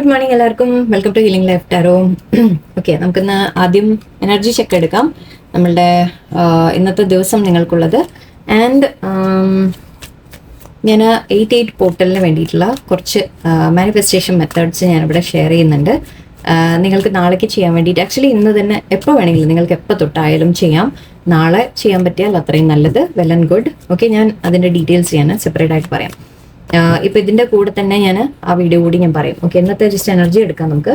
Good morning എല്ലാവർക്കും. Welcome to healing life tarot. Okay, നമുക്കിന്ന് ആദ്യം എനർജി ചെക്ക് എടുക്കാം. നമ്മളുടെ ഇന്നത്തെ ദിവസം നിങ്ങൾക്കുള്ളത്. ആൻഡ് ഞാൻ 88 പോർട്ടലിന് വേണ്ടിയിട്ടുള്ള കുറച്ച് മാനിഫെസ്റ്റേഷൻ മെത്തേഡ്സ് ഞാനിവിടെ ഷെയർ ചെയ്യുന്നുണ്ട്. നിങ്ങൾക്ക് നാളേക്ക് ചെയ്യാൻ വേണ്ടിയിട്ട്, ആക്ച്വലി ഇന്ന് തന്നെ എപ്പോൾ വേണമെങ്കിലും നിങ്ങൾക്ക് എപ്പോൾ തൊട്ടായാലും ചെയ്യാം. നാളെ ചെയ്യാൻ പറ്റിയാൽ അത്രയും നല്ലത്, വെൽ ആൻഡ് ഗുഡ്. ഓക്കെ, ഞാൻ അതിൻ്റെ ഡീറ്റെയിൽസ് ഞാൻ സെപ്പറേറ്റ് ആയിട്ട് പറയാം. ഇപ്പൊ ഇതിന്റെ കൂടെ തന്നെ ഞാൻ ആ വീഡിയോ കൂടി ഞാൻ പറയും. ഓക്കെ, ഇന്നത്തെ ജസ്റ്റ് എനർജി എടുക്കാം നമുക്ക്.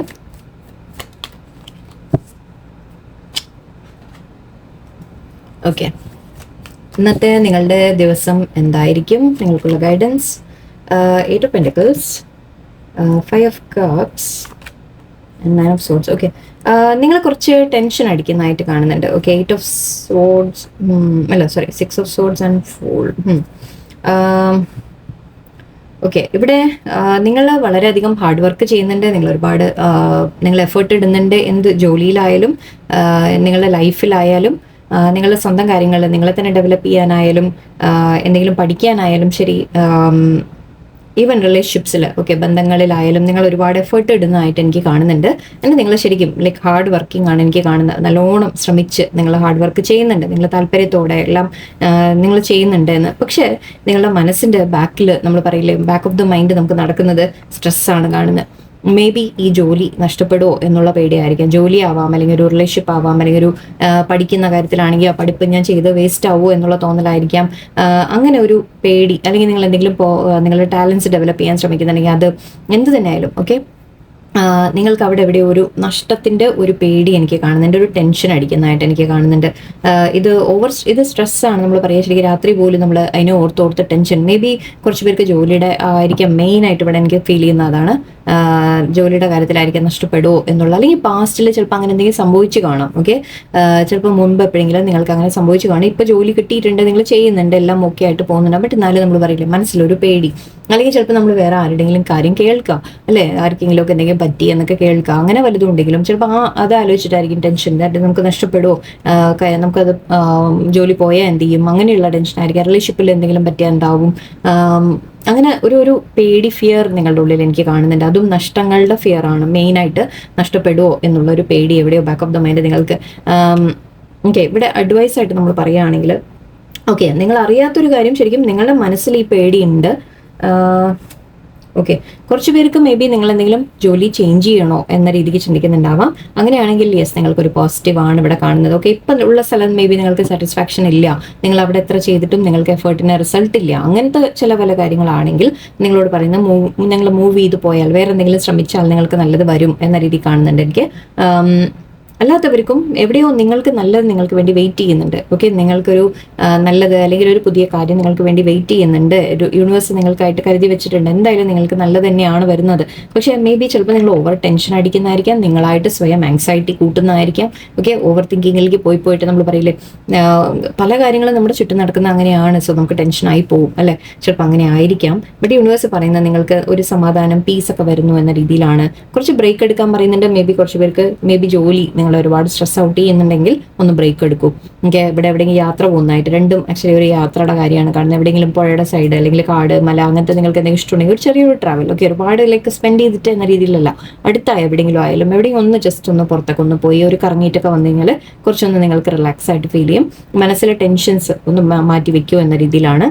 ഓക്കെ, ഇന്നത്തെ നിങ്ങളുടെ ദിവസം എന്തായിരിക്കും? നിങ്ങൾക്കുള്ള guidance: 8 of pentacles, 5 of cups, 9 of swords. Okay, നിങ്ങൾ കുറച്ച് ടെൻഷൻ അടിക്കുന്നതായിട്ട് കാണുന്നുണ്ട്. ഓക്കെ, 8 ഓഫ് സോർഡ്സ്, അല്ല sorry, 6 of swords and 4. Okay, ഇവിടെ നിങ്ങൾ വളരെയധികം ഹാർഡ് വർക്ക് ചെയ്യുന്നുണ്ട്. നിങ്ങൾ ഒരുപാട് നിങ്ങൾ എഫേർട്ട് ഇടുന്നുണ്ട്. എന്ത് ജോലിയിലായാലും നിങ്ങളുടെ ലൈഫിലായാലും നിങ്ങളുടെ സ്വന്തം കാര്യങ്ങൾ നിങ്ങളെ തന്നെ ഡെവലപ്പ് ചെയ്യാനായാലും എന്തെങ്കിലും പഠിക്കാനായാലും ശരി, ഈവൻ റിലേഷൻഷിപ്സിൽ, ഓക്കെ, ബന്ധങ്ങളിലായാലും നിങ്ങൾ ഒരുപാട് എഫേർട്ട് ഇടുന്നതായിട്ട് എനിക്ക് കാണുന്നുണ്ട്. എന്നിട്ട് നിങ്ങൾ ശരിക്കും ലൈക്ക് ഹാർഡ് വർക്കിംഗ് ആണ് എനിക്ക് കാണുന്നത്. നല്ലോണം ശ്രമിച്ച് നിങ്ങൾ ഹാർഡ് വർക്ക് ചെയ്യുന്നുണ്ട്. നിങ്ങൾ താല്പര്യത്തോടെ എല്ലാം നിങ്ങൾ ചെയ്യുന്നുണ്ട് എന്ന്. പക്ഷേ നിങ്ങളുടെ മനസ്സിൻ്റെ ബാക്കിൽ, നമ്മൾ പറയില്ലേ, ബാക്ക് ഓഫ് ദ മൈൻഡ് നമുക്ക് നടക്കുന്നത് സ്ട്രെസ്സാണ് കാണുന്നത്. മേ ബി ഈ ജോലി നഷ്ടപ്പെടുമോ എന്നുള്ള പേടിയായിരിക്കാം. ജോലി ആവാം, അല്ലെങ്കിൽ ഒരു റിലേഷൻഷിപ്പ് ആവാം, അല്ലെങ്കിൽ ഒരു പഠിക്കുന്ന കാര്യത്തിലാണെങ്കിൽ ആ പഠിപ്പ് ഞാൻ ചെയ്ത് വേസ്റ്റ് ആവുമോ എന്നുള്ള തോന്നലായിരിക്കാം. അങ്ങനെ ഒരു പേടി, അല്ലെങ്കിൽ നിങ്ങൾ എന്തെങ്കിലും നിങ്ങളുടെ ടാലൻസ് ഡെവലപ്പ് ചെയ്യാൻ ശ്രമിക്കുന്നുണ്ടെങ്കിൽ അത് എന്ത് തന്നെയായാലും ഓക്കെ, നിങ്ങൾക്ക് അവിടെ എവിടെയോ ഒരു നഷ്ടത്തിൻ്റെ ഒരു പേടി എനിക്ക് കാണുന്നുണ്ട്. ഒരു ടെൻഷൻ അടിക്കുന്നതായിട്ട് എനിക്ക് കാണുന്നുണ്ട്. ഇത് സ്ട്രെസ്സാണ്. നമ്മൾ പറയുക ശരിക്കും രാത്രി പോലും നമ്മൾ അതിനെ ഓർത്തോർത്ത് ടെൻഷൻ. മേ ബി കുറച്ച് പേർക്ക് ജോലിയുടെ ആയിരിക്കാം മെയിനായിട്ട് ഇവിടെ എനിക്ക് ഫീൽ ചെയ്യുന്ന അതാണ്. ജോലിയുടെ കാര്യത്തിലായിരിക്കാം നഷ്ടപ്പെടുമോ എന്നുള്ള, അല്ലെങ്കിൽ പാസ്റ്റിൽ ചിലപ്പോൾ അങ്ങനെ എന്തെങ്കിലും സംഭവിച്ചു കാണാം. ഓക്കെ, ചിലപ്പോൾ മുൻപ് എപ്പോഴെങ്കിലും നിങ്ങൾക്ക് അങ്ങനെ സംഭവിച്ചു കാണും. ഇപ്പോൾ ജോലി കിട്ടിയിട്ടുണ്ട്, നിങ്ങൾ ചെയ്യുന്നുണ്ട്, എല്ലാം ഓക്കെ ആയിട്ട് പോകുന്നുണ്ട്. ബട്ട് എന്നാലും നമ്മൾ പറയില്ലേ, മനസ്സിലൊരു പേടി. അല്ലെങ്കിൽ ചിലപ്പോൾ നമ്മൾ വേറെ ആരുടെങ്കിലും കാര്യം കേൾക്കാം, അല്ലേ, ആർക്കെങ്കിലും ഒക്കെ എന്തെങ്കിലും പറ്റി എന്നൊക്കെ കേൾക്കാം. അങ്ങനെ വലുതും ഉണ്ടെങ്കിലും ചിലപ്പോൾ അത് ആലോചിച്ചിട്ടായിരിക്കും ടെൻഷൻ. നമുക്ക് നഷ്ടപ്പെടുമോ, നമുക്കത് ജോലി പോയാൽ എന്ത് ചെയ്യും, അങ്ങനെയുള്ള ടെൻഷനായിരിക്കും. റിലേഷൻഷിപ്പിൽ എന്തെങ്കിലും പറ്റിയാൽ ഉണ്ടാവും. അങ്ങനെ ഒരു പേടി, ഫിയർ നിങ്ങളുടെ ഉള്ളിൽ എനിക്ക് കാണുന്നുണ്ട്. അതും നഷ്ടങ്ങളുടെ ഫിയർ ആണ് മെയിനായിട്ട്. നഷ്ടപ്പെടുമോ എന്നുള്ളൊരു പേടി എവിടെയോ ബാക്ക് ഓഫ് ദ മൈൻഡ് നിങ്ങൾക്ക്. ഓക്കെ, ഇവിടെ അഡ്വൈസ് ആയിട്ട് നമ്മൾ പറയുകയാണെങ്കിൽ, ഓക്കെ, നിങ്ങൾ അറിയാത്തൊരു കാര്യം ശരിക്കും നിങ്ങളുടെ മനസ്സിൽ ഈ പേടിയുണ്ട്. ഓക്കെ, കുറച്ച് പേർക്ക് മേ ബി നിങ്ങൾ എന്തെങ്കിലും ജോലി ചേഞ്ച് ചെയ്യണോ എന്ന രീതിക്ക് ചിന്തിക്കുന്നുണ്ടാവാം. അങ്ങനെയാണെങ്കിൽ യെസ്, നിങ്ങൾക്കൊരു പോസിറ്റീവ് ആണ് ഇവിടെ കാണുന്നത്. ഓക്കെ, ഇപ്പം ഉള്ള സ്ഥലം മേ ബി നിങ്ങൾക്ക് സാറ്റിസ്ഫാക്ഷൻ ഇല്ല, നിങ്ങൾ അവിടെ എത്ര ചെയ്തിട്ടും നിങ്ങൾക്ക് എഫേർട്ടിന് റിസൾട്ട് ഇല്ല. അങ്ങനത്തെ ചില പല കാര്യങ്ങളാണെങ്കിൽ നിങ്ങളോട് പറയുന്നത് നിങ്ങൾ മൂവ് ചെയ്ത് പോയാൽ, വേറെ എന്തെങ്കിലും ശ്രമിച്ചാൽ നിങ്ങൾക്ക് നല്ലത് വരും എന്ന രീതി കാണുന്നുണ്ട് എനിക്ക്. അല്ലാത്തവർക്കും എവിടെയോ നിങ്ങൾക്ക് നല്ലത് നിങ്ങൾക്ക് വേണ്ടി വെയിറ്റ് ചെയ്യുന്നുണ്ട്. ഓക്കെ, നിങ്ങൾക്കൊരു നല്ലത് അല്ലെങ്കിൽ ഒരു പുതിയ കാര്യം നിങ്ങൾക്ക് വേണ്ടി വെയിറ്റ് ചെയ്യുന്നുണ്ട്. ഒരു യൂണിവേഴ്സ് നിങ്ങൾക്കായിട്ട് കരുതി വെച്ചിട്ടുണ്ട്. എന്തായാലും നിങ്ങൾക്ക് നല്ലത് തന്നെയാണ് വരുന്നത്. പക്ഷേ മേ ബി ചിലപ്പോൾ നിങ്ങൾ ഓവർ ടെൻഷൻ അടിക്കുന്നതായിരിക്കാം, നിങ്ങളായിട്ട് സ്വയം ആങ്സൈറ്റി കൂട്ടുന്നതായിരിക്കാം. ഓക്കെ, ഓവർ തിങ്കിങ്ങിലേക്ക് പോയിട്ട് നമ്മൾ പറയില്ലേ, പല കാര്യങ്ങളും നമ്മുടെ ചുറ്റും നടക്കുന്ന അങ്ങനെയാണ്. സോ നമുക്ക് ടെൻഷനായി പോകും, അല്ലേ, ചിലപ്പോൾ അങ്ങനെ ആയിരിക്കാം. ബട്ട് യൂണിവേഴ്സ് പറയുന്നത് നിങ്ങൾക്ക് ഒരു സമാധാനം, പീസൊക്കെ വരുന്നു എന്ന രീതിയിലാണ്. കുറച്ച് ബ്രേക്ക് എടുക്കാൻ പറയുന്നുണ്ട്. മേ ബി കുറച്ച് പേർക്ക് മേ ബി ജോലി നിങ്ങൾ ഒരുപാട് സ്ട്രെസ് ഔട്ട് ചെയ്യുന്നുണ്ടെങ്കിൽ ഒന്ന് ബ്രേക്ക് എടുക്കും. എനിക്ക് ഇവിടെ എവിടെയെങ്കിലും യാത്ര പോകുന്നതായിട്ട്, രണ്ടും ആക്ച്വലി ഒരു യാത്രയുടെ കാര്യമാണ് കാണുന്നത്. എവിടെയെങ്കിലും പുഴയുടെ സൈഡ് അല്ലെങ്കിൽ കാട്, മല, അങ്ങനത്തെ നിങ്ങൾക്ക് എന്തെങ്കിലും ഇഷ്ടമുണ്ടെങ്കിൽ ഒരു ചെറിയൊരു ട്രാവൽ. ഓക്കെ, ഒരുപാട് ലൈക്ക് സ്പെൻഡ് ചെയ്തിട്ട് എന്ന രീതിയിലല്ല, അടുത്തായ എവിടെയെങ്കിലും ആയാലും എവിടെയും ഒന്ന് ജസ്റ്റ് ഒന്ന് പുറത്തൊക്കെ ഒന്ന് പോയി ഒരു കറങ്ങിയിട്ടൊക്കെ വന്നു കഴിഞ്ഞാൽ കുറച്ചൊന്ന് നിങ്ങൾക്ക് റിലാക്സ് ആയിട്ട് ഫീൽ ചെയ്യും. മനസ്സിലെ ടെൻഷൻസ് ഒന്ന് മാറ്റി വെക്കൂ എന്ന രീതിയിലാണ്.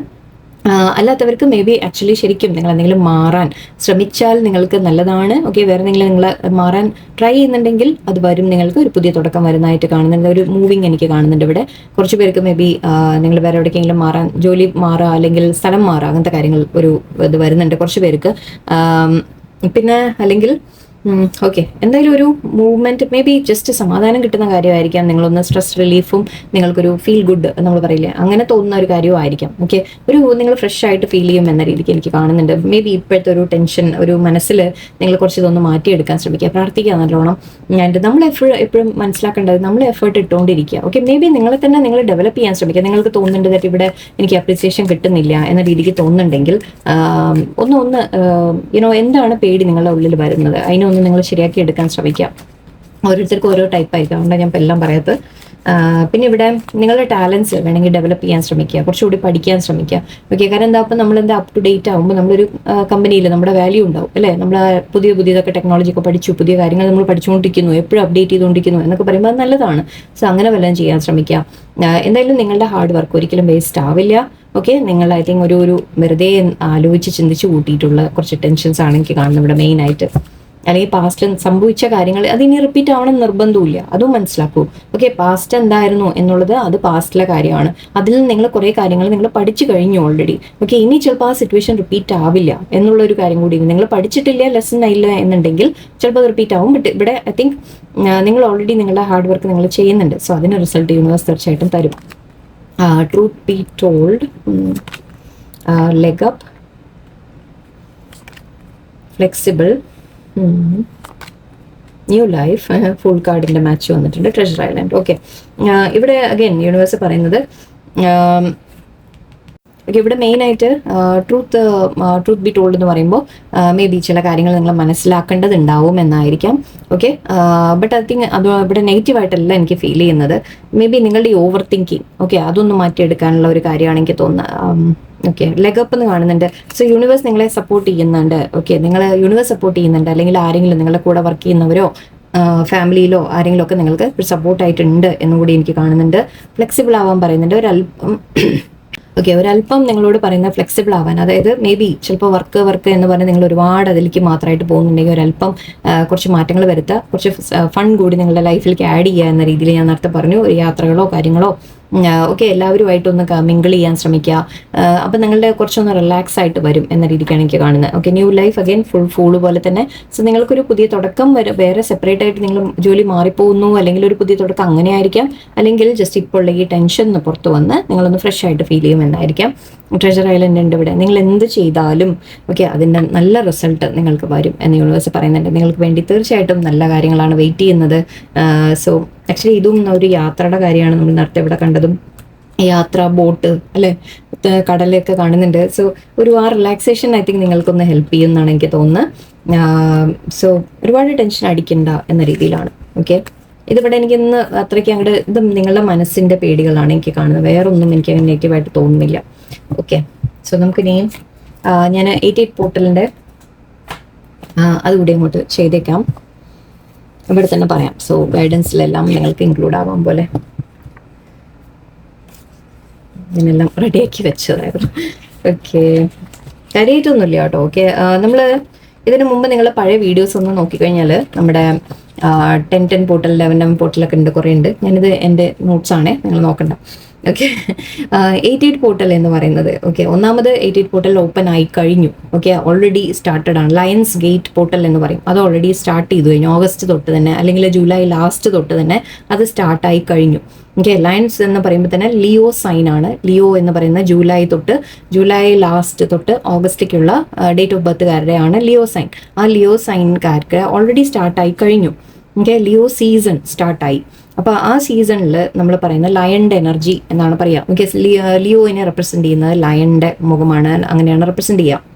അല്ലാത്തവർക്ക് മേ ബി ആക്ച്വലി ശരിക്കും നിങ്ങൾ എന്തെങ്കിലും മാറാൻ ശ്രമിച്ചാൽ നിങ്ങൾക്ക് നല്ലതാണ്. ഓക്കെ, വേറെ എന്തെങ്കിലും നിങ്ങൾ മാറാൻ ട്രൈ ചെയ്യുന്നുണ്ടെങ്കിൽ അത് വരും. നിങ്ങൾക്ക് ഒരു പുതിയ തുടക്കം വരുന്നതായിട്ട് കാണുന്നുണ്ട്. ഒരു മൂവിങ് എനിക്ക് കാണുന്നുണ്ട് ഇവിടെ. കുറച്ച് പേർക്ക് മേ ബി നിങ്ങൾ വേറെ എവിടേക്കെങ്കിലും മാറാൻ, ജോലി മാറുക അല്ലെങ്കിൽ സ്ഥലം മാറുക, അങ്ങനത്തെ കാര്യങ്ങൾ ഒരു ഇത് വരുന്നുണ്ട് കുറച്ച് പേർക്ക്. പിന്നെ അല്ലെങ്കിൽ ഓക്കെ, എന്തായാലും ഒരു മൂവ്മെന്റ്, മേ ബി ജസ്റ്റ് സമാധാനം കിട്ടുന്ന കാര്യമായിരിക്കാം. നിങ്ങളൊന്ന് സ്ട്രെസ് റിലീഫും നിങ്ങൾക്കൊരു ഫീൽ ഗുഡ് നമ്മൾ പറയില്ലേ, അങ്ങനെ തോന്നുന്ന ഒരു കാര്യമായിരിക്കാം. ഓക്കെ, നിങ്ങൾ ഫ്രഷ് ആയിട്ട് ഫീൽ ചെയ്യും എന്ന രീതിക്ക് എനിക്ക് കാണുന്നുണ്ട്. മേ ബി ഇപ്പോഴത്തെ ഒരു ടെൻഷൻ, ഒരു മനസ്സിൽ നിങ്ങൾ കുറച്ച് ഇതൊന്ന് മാറ്റിയെടുക്കാൻ ശ്രമിക്കുക, പ്രാർത്ഥിക്കുക നല്ലോണം. നമ്മൾ എപ്പോഴും മനസ്സിലാക്കേണ്ടത്, നമ്മൾ എഫേർട്ട് ഇട്ടുകൊണ്ടിരിക്കുക. ഓക്കെ, മേ ബി നിങ്ങളെ തന്നെ നിങ്ങൾ ഡെവലപ്പ് ചെയ്യാൻ ശ്രമിക്കുക. നിങ്ങൾക്ക് തോന്നുന്നുണ്ട് ഇവിടെ എനിക്ക് അപ്രീസിയേഷൻ കിട്ടുന്നില്ല എന്ന രീതിക്ക് തോന്നുന്നുണ്ടെങ്കിൽ എന്താണ് പേടി നിങ്ങളുടെ ഉള്ളിൽ വരുന്നത്, അതിനൊന്ന് നിങ്ങൾ ശരിയാക്കി എടുക്കാൻ ശ്രമിക്കാം. ഓരോരുത്തർക്കും ഓരോ ടൈപ്പ് ആയിരിക്കും, അതുകൊണ്ടാണ് ഞാൻ ഇപ്പം എല്ലാം പറയാത്തത്. പിന്നെ ഇവിടെ നിങ്ങളുടെ ടാലൻസ് വേണമെങ്കിൽ ഡെവലപ്പ് ചെയ്യാൻ ശ്രമിക്കുക, കുറച്ചുകൂടി പഠിക്കാൻ ശ്രമിക്കുക. ഓക്കെ, കാരണം എന്താ, അപ്പം നമ്മൾ എന്താ അപ് ടു ഡേറ്റ് ആകുമ്പോൾ നമ്മളൊരു കമ്പനിയിൽ നമ്മുടെ വാല്യൂ ഉണ്ടാവും അല്ലേ. നമ്മൾ പുതിയതൊക്കെ ടെക്നോളജി ഒക്കെ പഠിച്ചു, പുതിയ കാര്യങ്ങൾ നമ്മൾ പഠിച്ചുകൊണ്ടിരിക്കുന്നു, എപ്പോഴും അപ്ഡേറ്റ് ചെയ്തുകൊണ്ടിരിക്കുന്നു എന്നൊക്കെ പറയുമ്പോൾ അത് നല്ലതാണ്. സോ അങ്ങനെ വല്ലതും ചെയ്യാൻ ശ്രമിക്കുക. എന്തായാലും നിങ്ങളുടെ ഹാർഡ് വർക്ക് ഒരിക്കലും വേസ്റ്റ് ആവില്ല. ഓക്കെ, നിങ്ങൾ ഐ തിങ്ക് ഒരു വെറുതെ ആലോചിച്ച് ചിന്തിച്ച് കൂട്ടിയിട്ടുള്ള കുറച്ച് ടെൻഷൻസ് ആണ് എനിക്ക് കാണുന്നത് ഇവിടെ മെയിൻ ആയിട്ട്. അല്ലെങ്കിൽ പാസ്റ്റിൽ സംഭവിച്ച കാര്യങ്ങൾ അതിനി റിപ്പീറ്റ് ആവണം നിർബന്ധമില്ല, അതും മനസ്സിലാക്കൂ. ഓക്കെ, പാസ്റ്റ് എന്തായിരുന്നു എന്നുള്ളത് അത് പാസ്റ്റിലെ കാര്യമാണ്. അതിൽ നിന്ന് നിങ്ങൾ കുറേ കാര്യങ്ങൾ നിങ്ങൾ പഠിച്ചു കഴിഞ്ഞു ഓൾറെഡി. ഓക്കെ, ഇനി ചിലപ്പോൾ ആ സിറ്റുവേഷൻ റിപ്പീറ്റ് ആവില്ല എന്നുള്ളൊരു കാര്യം കൂടി. നിങ്ങൾ പഠിച്ചിട്ടില്ല, ലെസൺ ആയില്ല എന്നുണ്ടെങ്കിൽ ചിലപ്പോൾ അത് റിപ്പീറ്റ് ആവും. ബട്ട് ഇവിടെ ഐ തിങ്ക് നിങ്ങൾ ഓൾറെഡി നിങ്ങളുടെ ഹാർഡ് വർക്ക് നിങ്ങൾ ചെയ്യുന്നുണ്ട്. സോ അതിന് റിസൾട്ട് യൂണിവേഴ്സ് തീർച്ചയായിട്ടും തരും. Truth B told, leg up, flexible, new life, full കാർഡിന്റെ മാച്ച് വന്നിട്ടുണ്ട്, ട്രഷർ ഐലൻഡ്. ഓക്കെ, ഇവിടെ അഗൈൻ യൂണിവേഴ്സ് പറയുന്നത് ഓക്കെ, ഇവിടെ മെയിൻ ആയിട്ട് ട്രൂത്ത് ബി ടോൾഡ് എന്ന് പറയുമ്പോൾ മേ ബി ചില കാര്യങ്ങൾ നിങ്ങൾ മനസ്സിലാക്കേണ്ടതുണ്ടാവും എന്നായിരിക്കാം. ഓക്കെ, ബട്ട് ഐ തിങ്ക് അത് ഇവിടെ നെഗറ്റീവായിട്ടല്ല എനിക്ക് ഫീൽ ചെയ്യുന്നത്. മേ ബി നിങ്ങളുടെ ഈ ഓവർ തിങ്കിങ്, ഓക്കെ, അതൊന്ന് മാറ്റിയെടുക്കാനുള്ള ഒരു കാര്യമാണ് എനിക്ക് തോന്നുന്നത്. ഓക്കെ, ലെഗപ്പ് എന്ന് കാണുന്നുണ്ട്. സോ യൂണിവേഴ്സ് നിങ്ങളെ സപ്പോർട്ട് ചെയ്യുന്നുണ്ട്. ഓക്കെ, നിങ്ങൾ യൂണിവേഴ്സ് സപ്പോർട്ട് ചെയ്യുന്നുണ്ട്, അല്ലെങ്കിൽ ആരെങ്കിലും നിങ്ങളുടെ കൂടെ വർക്ക് ചെയ്യുന്നവരോ ഫാമിലിയിലോ ആരെങ്കിലും ഒക്കെ നിങ്ങൾക്ക് ഒരു സപ്പോർട്ടായിട്ടുണ്ട് എന്നും കൂടി എനിക്ക് കാണുന്നുണ്ട്. ഫ്ലെക്സിബിൾ ആവാൻ പറയുന്നുണ്ട് ഒരല്പം. ഓക്കെ, ഒരല്പം നിങ്ങളോട് പറയുന്ന ഫ്ലെക്സിബിൾ ആവാൻ, അതായത് മേ ബി ചിലപ്പോൾ വർക്ക് എന്ന് പറഞ്ഞാൽ നിങ്ങൾ ഒരുപാട് അതിലേക്ക് മാത്രമായിട്ട് പോകുന്നുണ്ടെങ്കിൽ ഒരല്പം കുറച്ച് മാറ്റങ്ങൾ വരുത്തുക, കുറച്ച് ഫൺ കൂടി നിങ്ങളുടെ ലൈഫിലേക്ക് ആഡ് ചെയ്യുക എന്ന രീതിയിൽ ഞാൻ നേരത്തെ പറഞ്ഞു. യാത്രകളോ കാര്യങ്ങളോ ഓക്കെ, എല്ലാവരുമായിട്ടൊന്ന് മിങ്കിൾ ചെയ്യാൻ ശ്രമിക്കുക. അപ്പം നിങ്ങളുടെ കുറച്ചൊന്ന് റിലാക്സ് ആയിട്ട് വരും എന്ന രീതിക്കാണ് എനിക്ക് കാണുന്നത്. Okay, new life again full പോലെ തന്നെ. സോ നിങ്ങൾക്കൊരു പുതിയ തുടക്കം വേറെ സെപ്പറേറ്റ് ആയിട്ട് നിങ്ങൾ ജോലി മാറിപ്പോകുന്നു, അല്ലെങ്കിൽ ഒരു പുതിയ തുടക്കം അങ്ങനെ ആയിരിക്കാം, അല്ലെങ്കിൽ ജസ്റ്റ് ഇപ്പോൾ ഉള്ള ഈ ടെൻഷൻ ഒന്ന് പുറത്ത് വന്ന് നിങ്ങളൊന്ന് ഫ്രഷ് ആയിട്ട് ഫീൽ ചെയ്യുമെന്നായിരിക്കാം. ട്രഷർ ഐലൻഡ് ഉണ്ട് ഇവിടെ. നിങ്ങൾ എന്ത് ചെയ്താലും ഓക്കെ, അതിൻ്റെ നല്ല റിസൾട്ട് നിങ്ങൾക്ക് വരും എന്ന് യൂണിവേഴ്സ് പറയുന്നുണ്ട്. നിങ്ങൾക്ക് വേണ്ടി തീർച്ചയായിട്ടും നല്ല കാര്യങ്ങളാണ് വെയിറ്റ് ചെയ്യുന്നത്. സോ ആക്ച്വലി ഇതും ഒരു യാത്രയുടെ കാര്യമാണ്. നമ്മൾ നേരത്തെ ഇവിടെ കണ്ടതും യാത്ര, ബോട്ട് അല്ലേ, കടലൊക്കെ കാണുന്നുണ്ട്. സോ ആ റിലാക്സേഷൻ ഐ തിങ്ക് നിങ്ങൾക്കൊന്ന് ഹെൽപ്പ് ചെയ്യുമെന്നാണ് എനിക്ക് തോന്നുന്നത്. സോ ഒരുപാട് ടെൻഷൻ അടിക്കണ്ട എന്ന രീതിയിലാണ്. ഓക്കെ, ഇതിവിടെ എനിക്കിന്ന് അത്രയ്ക്ക് അങ്ങോട്ട് ഇത് നിങ്ങളുടെ മനസ്സിൻ്റെ പേടികളാണ് എനിക്ക് കാണുന്നത്, വേറൊന്നും എനിക്ക് നെഗറ്റീവായിട്ട് തോന്നുന്നില്ല. ഓക്കെ, സോ നമുക്കിനിയും ഞാൻ 88 പോർട്ടലിൻ്റെ അതുകൂടി അങ്ങോട്ട് ചെയ്തേക്കാം, ഇവിടെ തന്നെ പറയാം. സോ ഗൈഡൻസിലെല്ലാം നിങ്ങൾക്ക് ഇൻക്ലൂഡ് ആവാൻ പോലെ ഞാനെല്ലാം റെഡിയാക്കി വെച്ചതായിരുന്നു. ഓക്കെ, കാര്യമായിട്ടൊന്നുമില്ല കേട്ടോ. ഓക്കെ, നമ്മൾ ഇതിനു മുമ്പ് നിങ്ങൾ പഴയ വീഡിയോസ് ഒന്ന് നോക്കിക്കഴിഞ്ഞാൽ നമ്മുടെ 10 പോർട്ടൽ 11 പോർട്ടലൊക്കെ ഉണ്ട്, കുറേ ഉണ്ട്. ഞാനിത് എൻ്റെ നോട്ട്സാണേ, നിങ്ങൾ നോക്കണ്ട. ഓക്കെ, 88 പോർട്ടൽ എന്ന് പറയുന്നത് ഓക്കെ, ഒന്നാമത് 88 പോർട്ടൽ ഓപ്പൺ ആയി കഴിഞ്ഞു. ഓക്കെ, ഓൾറെഡി സ്റ്റാർട്ടഡ് ആണ്. ലയൺസ് ഗേറ്റ് പോർട്ടൽ എന്ന് പറയും, അത് ഓൾറെഡി സ്റ്റാർട്ട് ചെയ്തു കഴിഞ്ഞു. ഓഗസ്റ്റ് തൊട്ട് തന്നെ, അല്ലെങ്കിൽ ജൂലൈ ലാസ്റ്റ് തൊട്ട് തന്നെ അത് സ്റ്റാർട്ടായി കഴിഞ്ഞു. ഓക്കെ, ലയൺസ് എന്ന് പറയുമ്പോൾ തന്നെ ലിയോ സൈൻ ആണ്. ലിയോ എന്ന് പറയുന്ന ജൂലൈ ലാസ്റ്റ് തൊട്ട് ഓഗസ്റ്റിലേക്കുള്ള ഡേറ്റ് ഓഫ് ബർത്തുകാരുടെയാണ് ലിയോ സൈൻ. ആ ലിയോ സൈൻകാർക്ക് ഓൾറെഡി സ്റ്റാർട്ടായി കഴിഞ്ഞു. ഓക്കെ, ലിയോ സീസൺ സ്റ്റാർട്ടായി. അപ്പോൾ ആ സീസണിൽ നമ്മൾ പറയുന്ന ലയണിൻ്റെ എനർജി എന്നാണ് പറയുക. ഓക്കെ, ലിയോയിനെ റെപ്രസെൻറ്റ് ചെയ്യുന്നത് ലയണിൻ്റെ മുഖമാണ്, അങ്ങനെയാണ് റെപ്രസെൻറ്റ് ചെയ്യുക,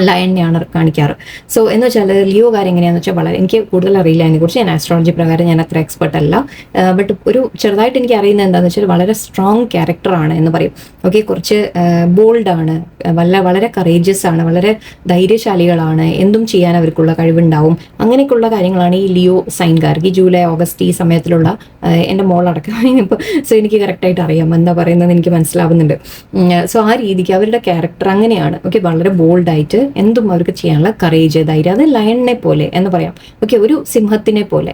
ലയണിനെയാണ് കാണിക്കാറ്. സോ എന്ന് വെച്ചാൽ ലിയോ കാര്യം എങ്ങനെയാണെന്ന് വെച്ചാൽ വളരെ എനിക്ക് കൂടുതൽ അറിയില്ല അതിനെക്കുറിച്ച്. ഞാൻ ആസ്ട്രോളജി പ്രകാരം ഞാൻ അത്ര എക്സ്പെർട്ട് അല്ല. ബട്ട് ഒരു ചെറുതായിട്ട് എനിക്ക് അറിയുന്നത് എന്താണെന്ന് വെച്ചാൽ വളരെ സ്ട്രോങ് ക്യാരക്ടറാണ് എന്ന് പറയും. ഓക്കെ, കുറച്ച് ബോൾഡാണ്, വളരെ കറേജിയസ് ആണ്, വളരെ ധൈര്യശാലികളാണ്, എന്തും ചെയ്യാൻ അവർക്കുള്ള കഴിവുണ്ടാവും. അങ്ങനെയൊക്കെയുള്ള കാര്യങ്ങളാണ് ഈ ലിയോ സൈൻകാർക്ക് ഈ ജൂലൈ ഓഗസ്റ്റ് ഈ സമയത്തിലുള്ള എൻ്റെ മോളടക്കം ഇപ്പോൾ. സോ എനിക്ക് കറക്റ്റായിട്ട് അറിയാം എന്താ പറയുന്നത്, എനിക്ക് മനസ്സിലാവുന്നുണ്ട്. സോ ആ രീതിക്ക് അവരുടെ ക്യാരക്ടർ അങ്ങനെയാണ്. ഓക്കെ, വളരെ ബോൾഡായിട്ട് എന്തും അവർക്ക് ചെയ്യാനുള്ള കറേജ്, ധൈര്യം, അത് ലയണിനെ പോലെ എന്ന് പറയാം. ഓക്കെ, ഒരു സിംഹത്തിനെ പോലെ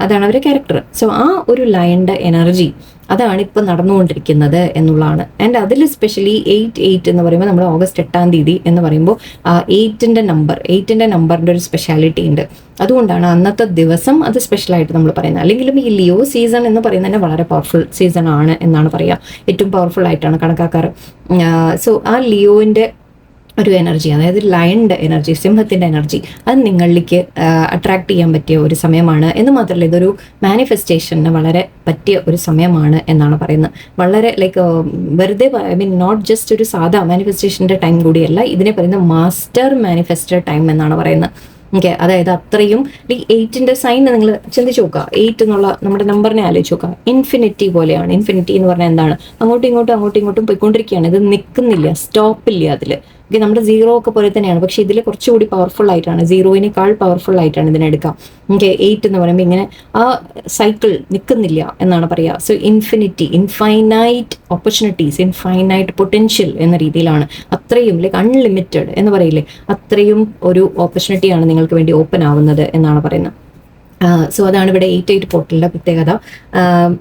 അതാണ് അവരുടെ ക്യാരക്ടർ. സോ ആ ഒരു ലയണിൻ്റെ എനർജി അതാണ് ഇപ്പോൾ നടന്നുകൊണ്ടിരിക്കുന്നത് എന്നുള്ളതാണ്. ആൻഡ് അതിൽ സ്പെഷ്യലി 8 എന്ന് പറയുമ്പോൾ നമ്മൾ ഓഗസ്റ്റ് 8 എന്ന് പറയുമ്പോൾ 8ൻ്റെ നമ്പറിൻ്റെ ഒരു സ്പെഷ്യാലിറ്റി ഉണ്ട്. അതുകൊണ്ടാണ് അന്നത്തെ ദിവസം അത് സ്പെഷ്യലായിട്ട് നമ്മൾ പറയുന്നത്. അല്ലെങ്കിലും ഈ ലിയോ സീസൺ എന്ന് പറയുന്നത് തന്നെ വളരെ പവർഫുൾ സീസൺ ആണ് എന്നാണ് പറയുക, ഏറ്റവും പവർഫുൾ ആയിട്ടാണ് കണക്കാക്കാറ്. സോ ആ ലിയോൻ്റെ ഒരു എനർജി, അതായത് ലയണിൻ്റെ എനർജി, സിംഹത്തിൻ്റെ എനർജി, അത് നിങ്ങളിലേക്ക് അട്രാക്ട് ചെയ്യാൻ പറ്റിയ ഒരു സമയമാണ്. എന്ന് മാത്രമല്ല ഇതൊരു മാനിഫെസ്റ്റേഷന് വളരെ പറ്റിയ ഒരു സമയമാണ് എന്നാണ് പറയുന്നത്. വളരെ ലൈക്ക് വെറുതെ നോട്ട് ജസ്റ്റ് ഒരു സാധാ മാനിഫെസ്റ്റേഷൻ്റെ ടൈം കൂടിയല്ല, ഇതിനെ പറയുന്നത് മാസ്റ്റർ മാനിഫെസ്റ്റർ ടൈം എന്നാണ് പറയുന്നത്. ഓക്കെ, അതായത് അത്രയും ഈ 8ന്റെ സൈൻ നിങ്ങൾ ചിന്തിച്ച് നോക്കുക. 8 എന്നുള്ള നമ്മുടെ നമ്പറിനെ ആലോചിച്ച് നോക്കുക. ഇൻഫിനിറ്റി പോലെയാണ്. ഇൻഫിനിറ്റി എന്ന് പറഞ്ഞാൽ എന്താണ്? അങ്ങോട്ടും ഇങ്ങോട്ടും പോയിക്കൊണ്ടിരിക്കുകയാണ്. ഇത് നിൽക്കുന്നില്ല, സ്റ്റോപ്പില്ല അതിൽ. ഓക്കെ, നമ്മുടെ സീറോ ഒക്കെ പോലെ തന്നെയാണ്, പക്ഷെ ഇതിൽ കുറച്ചുകൂടി പവർഫുൾ ആയിട്ടാണ്, സീറോയിനേക്കാൾ പവർഫുൾ ആയിട്ടാണ് ഇതിനെടുക്കാം. ഓക്കെ, 8 എന്ന് പറയുമ്പോൾ ഇങ്ങനെ ആ സൈക്കിൾ നിൽക്കുന്നില്ല എന്നാണ് പറയുക. So infinity, infinite opportunities, infinite potential എന്ന രീതിയിലാണ്. അത്രയും ലൈക്ക് അൺലിമിറ്റഡ് എന്ന് പറയില്ലേ, അത്രയും ഒരു ഓപ്പർച്യൂണിറ്റിയാണ് നിങ്ങൾക്ക് വേണ്ടി ഓപ്പൺ ആവുന്നത് എന്നാണ് പറയുന്നത്. സോ അതാണ് ഇവിടെ 88 പോർട്ടലിൻ്റെ പ്രത്യേകത.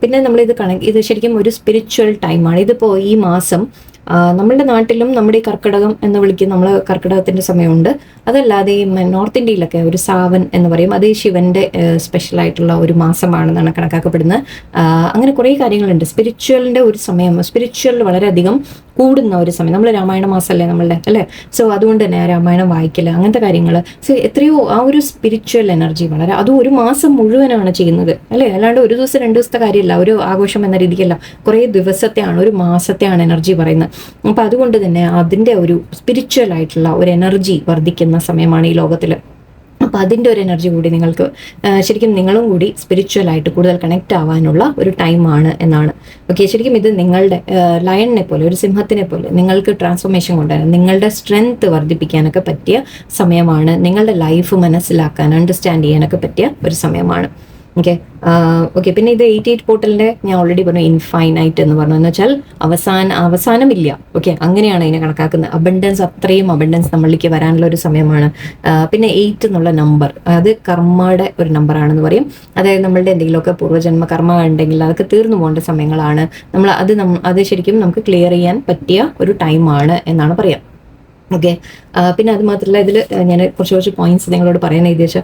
പിന്നെ നമ്മളിത് ഇത് ശരിക്കും ഒരു സ്പിരിച്വൽ ടൈമാണ്. ഇതിപ്പോൾ ഈ മാസം നമ്മളുടെ നാട്ടിലും നമ്മുടെ ഈ കർക്കിടകം എന്ന് വിളിക്കും, നമ്മൾ കർക്കിടകത്തിൻ്റെ സമയമുണ്ട്. അതല്ലാതെ ഈ നോർത്ത് ഇന്ത്യയിലൊക്കെ ഒരു സാവൻ എന്ന് പറയും, അത് ശിവൻ്റെ സ്പെഷ്യലായിട്ടുള്ള ഒരു മാസമാണെന്നാണ് കണക്കാക്കപ്പെടുന്നത്. അങ്ങനെ കുറേ കാര്യങ്ങളുണ്ട്. സ്പിരിച്വലിൻ്റെ ഒരു സമയം, സ്പിരിച്വൽ വളരെയധികം കൂടുന്ന ഒരു സമയം. നമ്മൾ രാമായണ മാസമല്ലേ നമ്മളുടെ, അല്ലേ? സോ അതുകൊണ്ട് തന്നെ രാമായണം വായിക്കല്, അങ്ങനത്തെ കാര്യങ്ങൾ. സോ എത്രയോ ആ ഒരു സ്പിരിച്വൽ എനർജി വളരെ, അതും ഒരു മാസം മുഴുവനാണ് ചെയ്യുന്നത്, അല്ലേ? അല്ലാണ്ട് ഒരു ദിവസം 2 ദിവസത്തെ കാര്യമില്ല, ഒരു ആഘോഷം എന്ന രീതിക്കല്ല, കുറേ ദിവസത്തെയാണ്, ഒരു മാസത്തെയാണ് എനർജി പറയുന്നത്. അപ്പം അതുകൊണ്ട് തന്നെ അതിൻ്റെ ഒരു സ്പിരിച്വൽ ആയിട്ടുള്ള ഒരു എനർജി വർദ്ധിക്കുന്ന സമയമാണ് ഈ ലോകത്തിൽ. അപ്പോൾ അതിൻ്റെ ഒരു എനർജി കൂടി നിങ്ങൾക്ക് ശരിക്കും നിങ്ങളും കൂടി സ്പിരിച്വലായിട്ട് കൂടുതൽ കണക്റ്റ് ആവാനുള്ള ഒരു ടൈമാണ് എന്നാണ്. ഓക്കെ, ശരിക്കും ഇത് നിങ്ങളുടെ ലയണിനെ പോലെ, ഒരു സിംഹത്തിനെ പോലെ നിങ്ങൾക്ക് ട്രാൻസ്ഫോർമേഷൻ കൊണ്ടുവരാൻ, നിങ്ങളുടെ സ്ട്രെങ്ത് വർദ്ധിപ്പിക്കാനൊക്കെ പറ്റിയ സമയമാണ്. നിങ്ങളുടെ ലൈഫ് മനസ്സിലാക്കാൻ, അണ്ടർസ്റ്റാൻഡ് ചെയ്യാനൊക്കെ പറ്റിയ ഒരു സമയമാണ്. ഓക്കെ. പിന്നെ ഇത് 88 പോർട്ടലിന്റെ ഞാൻ ഓൾറെഡി പറഞ്ഞു, ഇൻഫൈനൈറ്റ് എന്ന് പറഞ്ഞു, എന്ന് വെച്ചാൽ അവസാനമില്ല. ഓക്കെ, അങ്ങനെയാണ് ഇതിനെ കണക്കാക്കുന്നത്. അബണ്ടൻസ്, അത്രയും അബണ്ടൻസ് നമ്മളിലേക്ക് വരാനുള്ള ഒരു സമയമാണ്. പിന്നെ 8 എന്നുള്ള നമ്പർ, അത് കർമ്മയുടെ ഒരു നമ്പറാണെന്ന് പറയും. അതായത് നമ്മളുടെ എന്തെങ്കിലുമൊക്കെ പൂർവ്വജന്മ കർമ്മ ഉണ്ടെങ്കിൽ അതൊക്കെ തീർന്നു പോകേണ്ട സമയങ്ങളാണ്. അത് ശരിക്കും നമുക്ക് ക്ലിയർ ചെയ്യാൻ പറ്റിയ ഒരു ടൈമാണ് എന്നാണ് പറയാം. ഓക്കെ, പിന്നെ അത് മാത്രമല്ല, ഇതിൽ ഞാൻ കുറച്ച് പോയിന്റ്സ് നിങ്ങളോട് പറയാൻ ഉദ്ദേശിച്ച,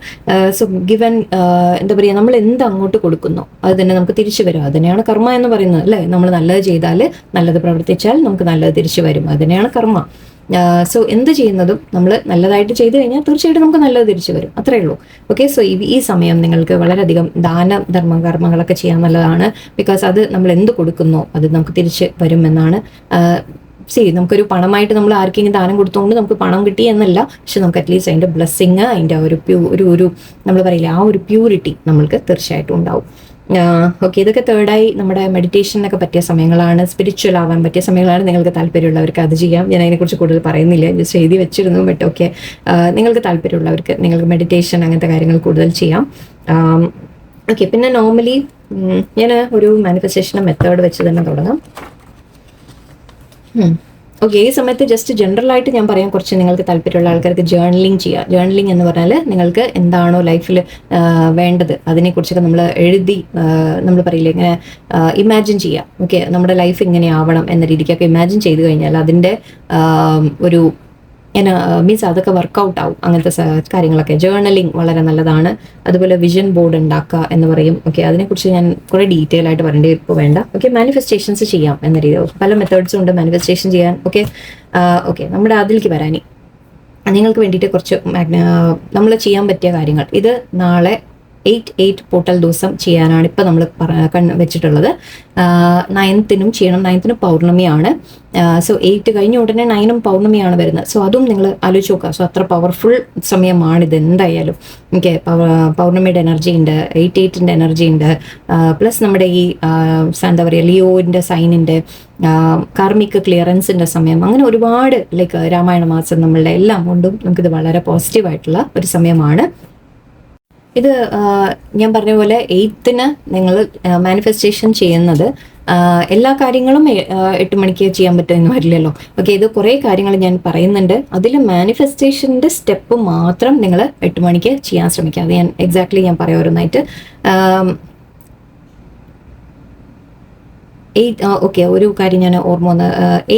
സോ ഗിവൻ എന്താ പറയുക, നമ്മൾ എന്ത് അങ്ങോട്ട് കൊടുക്കുന്നു അത് തന്നെ നമുക്ക് തിരിച്ചു വരും. അതിനെയാണ് കർമ്മ എന്ന് പറയുന്നത്, അല്ലേ? നമ്മൾ നല്ലത് ചെയ്താൽ, നല്ലത് പ്രവർത്തിച്ചാൽ നമുക്ക് നല്ലത് തിരിച്ചു വരും, അതിനെയാണ് കർമ്മ. സോ എന്ത് ചെയ്യുന്നതും നമ്മൾ നല്ലതായിട്ട് ചെയ്തു കഴിഞ്ഞാൽ തീർച്ചയായിട്ടും നമുക്ക് നല്ലത് തിരിച്ചു വരും, അത്രേ ഉള്ളൂ. ഓക്കെ, സോ ഈ സമയം നിങ്ങൾക്ക് വളരെയധികം ദാനധർമ്മ കർമ്മങ്ങളൊക്കെ ചെയ്യാൻ നല്ലതാണ്. ബിക്കോസ് അത് നമ്മൾ എന്ത് കൊടുക്കുന്നോ അത് നമുക്ക് തിരിച്ച് വരും എന്നാണ്. നമുക്കൊരു പണമായിട്ട് നമ്മൾ ആർക്കെങ്കിലും ദാനം കൊടുത്തുകൊണ്ട് നമുക്ക് പണം കിട്ടി എന്നല്ല, പക്ഷെ നമുക്ക് അറ്റ്ലീസ്റ്റ് അതിൻ്റെ ബ്ലെസ്സിങ്, അതിൻ്റെ ഒരു നമ്മൾ പറയില്ല, ആ ഒരു പ്യൂരിറ്റി നമ്മൾക്ക് തീർച്ചയായിട്ടും ഉണ്ടാവും. ഓക്കെ, ഇതൊക്കെ തേർഡായി നമ്മുടെ മെഡിറ്റേഷനൊക്കെ പറ്റിയ സമയങ്ങളാണ്, സ്പിരിച്വൽ ആവാൻ പറ്റിയ സമയങ്ങളാണ്. നിങ്ങൾക്ക് താല്പര്യമുള്ളവർക്ക് അത് ചെയ്യാം. ഞാൻ അതിനെക്കുറിച്ച് കൂടുതൽ പറയുന്നില്ല, ജസ്റ്റ് എഴുതി വെച്ചിരുന്നു. ബട്ട് ഓക്കെ, നിങ്ങൾക്ക് താല്പര്യമുള്ളവർക്ക് നിങ്ങൾക്ക് മെഡിറ്റേഷൻ അങ്ങനത്തെ കാര്യങ്ങൾ കൂടുതൽ ചെയ്യാം. ഓക്കെ, പിന്നെ നോർമലി ഞാൻ ഒരു മാനിഫെസ്റ്റേഷൻ മെത്തേഡ് വെച്ച് തന്നെ തുടങ്ങാം. ഓക്കെ, ഈ സമയത്ത് ജസ്റ്റ് ജനറൽ ആയിട്ട് ഞാൻ പറയാം, കുറച്ച് നിങ്ങൾക്ക് താല്പര്യമുള്ള ആൾക്കാർക്ക് ജേർണലിങ് ചെയ്യുക. ജേർണലിങ് എന്ന് പറഞ്ഞാൽ നിങ്ങൾക്ക് എന്താണോ ലൈഫിൽ വേണ്ടത് അതിനെക്കുറിച്ചൊക്കെ നമ്മൾ എഴുതി, നമ്മൾ പറയില്ലേ, ഇങ്ങനെ ഇമാജിൻ ചെയ്യുക. ഓക്കെ, നമ്മുടെ ലൈഫ് ഇങ്ങനെ ആവണം എന്ന രീതിക്കൊക്കെ ഇമാജിൻ ചെയ്ത് കഴിഞ്ഞാൽ അതിൻ്റെ ഒരു മീൻസ് അതൊക്കെ വർക്കൗട്ട് ആവും. അങ്ങനത്തെ കാര്യങ്ങളൊക്കെ ജേർണലിങ് വളരെ നല്ലതാണ്. അതുപോലെ വിഷൻ ബോർഡ് ഉണ്ടാക്കുക എന്ന് പറയും. ഓക്കെ, അതിനെക്കുറിച്ച് ഞാൻ കുറേ ഡീറ്റെയിൽ ആയിട്ട് പറയേണ്ടി ഇപ്പോൾ വേണ്ട. ഓക്കെ, മാനിഫെസ്റ്റേഷൻസ് ചെയ്യാം എന്ന രീതിയിൽ പല മെത്തേഡ്സും ഉണ്ട് മാനിഫെസ്റ്റേഷൻ ചെയ്യാൻ. ഓക്കെ, നമ്മുടെ അതിലേക്ക് വരാനി നിങ്ങൾക്ക് വേണ്ടിയിട്ട് കുറച്ച് നമ്മൾ ചെയ്യാൻ പറ്റിയ കാര്യങ്ങൾ. ഇത് നാളെ 8 പോർട്ടൽ ദിവസം ചെയ്യാനാണ് ഇപ്പം നമ്മൾ വെച്ചിട്ടുള്ളത്. 9th ചെയ്യണം. 9th പൗർണമിയാണ്. സോ 8 കഴിഞ്ഞ ഉടനെ 9 പൗർണമിയാണ് വരുന്നത്. സോ അതും നിങ്ങൾ ആലോചിച്ച് നോക്കുക. സോ അത്ര പവർഫുൾ സമയമാണിത് എന്തായാലും. ഓക്കെ, പൗർണമിയുടെ എനർജി ഉണ്ട്, 88ന്റെ എനർജി ഉണ്ട്, പ്ലസ് നമ്മുടെ ഈ എന്താ പറയുക, ലിയോന്റെ സൈനിൻ്റെ കാർമിക് ക്ലിയറൻസിൻ്റെ സമയം, അങ്ങനെ ഒരുപാട് ലൈക്ക് രാമായണ മാസം നമ്മളുടെ എല്ലാം കൊണ്ടും നമുക്കിത് വളരെ പോസിറ്റീവായിട്ടുള്ള ഒരു സമയമാണ്. ഇത് ഞാൻ പറഞ്ഞ പോലെ 8th നിങ്ങൾ മാനിഫെസ്റ്റേഷൻ ചെയ്യുന്നത് എല്ലാ കാര്യങ്ങളും 8 മണിക്ക് ചെയ്യാൻ പറ്റുമെന്ന് വരില്ലല്ലോ. ഓക്കെ, ഇത് കുറേ കാര്യങ്ങൾ ഞാൻ പറയുന്നുണ്ട്. അതിൽ മാനിഫെസ്റ്റേഷൻ്റെ സ്റ്റെപ്പ് മാത്രം നിങ്ങൾ 8 മണിക്ക് ചെയ്യാൻ ശ്രമിക്കുക. അത് ഞാൻ എക്സാക്ട്ലി ഞാൻ പറയാം ഓരോന്നായിട്ട്. ഓക്കെ, ഒരു കാര്യം ഞാൻ ഓർമ്മ വന്ന്,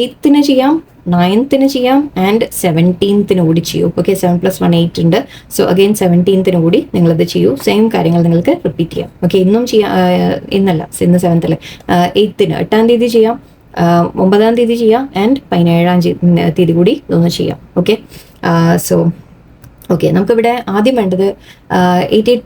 8th ചെയ്യാം, 9th ചെയ്യാം, ആൻഡ് 17th കൂടി ചെയ്യൂ. ഓക്കെ, 7+1 8 ഉണ്ട്. സോ അഗെയിൻ 17th കൂടി നിങ്ങളത് ചെയ്യൂ. സെയിം കാര്യങ്ങൾ നിങ്ങൾക്ക് റിപ്പീറ്റ് ചെയ്യാം. ഓക്കെ, ഇന്നും ചെയ്യാം, ഇന്നല്ല, ഇന്ന് 7th 8th 8ാം തീയതി ചെയ്യാം, 9ാം തീയതി ചെയ്യാം, ആൻഡ് 17ാം തീയതി കൂടി ഇതൊന്ന് ചെയ്യാം. ഓക്കെ, സോ ഓക്കെ, നമുക്കിവിടെ ആദ്യം വേണ്ടത്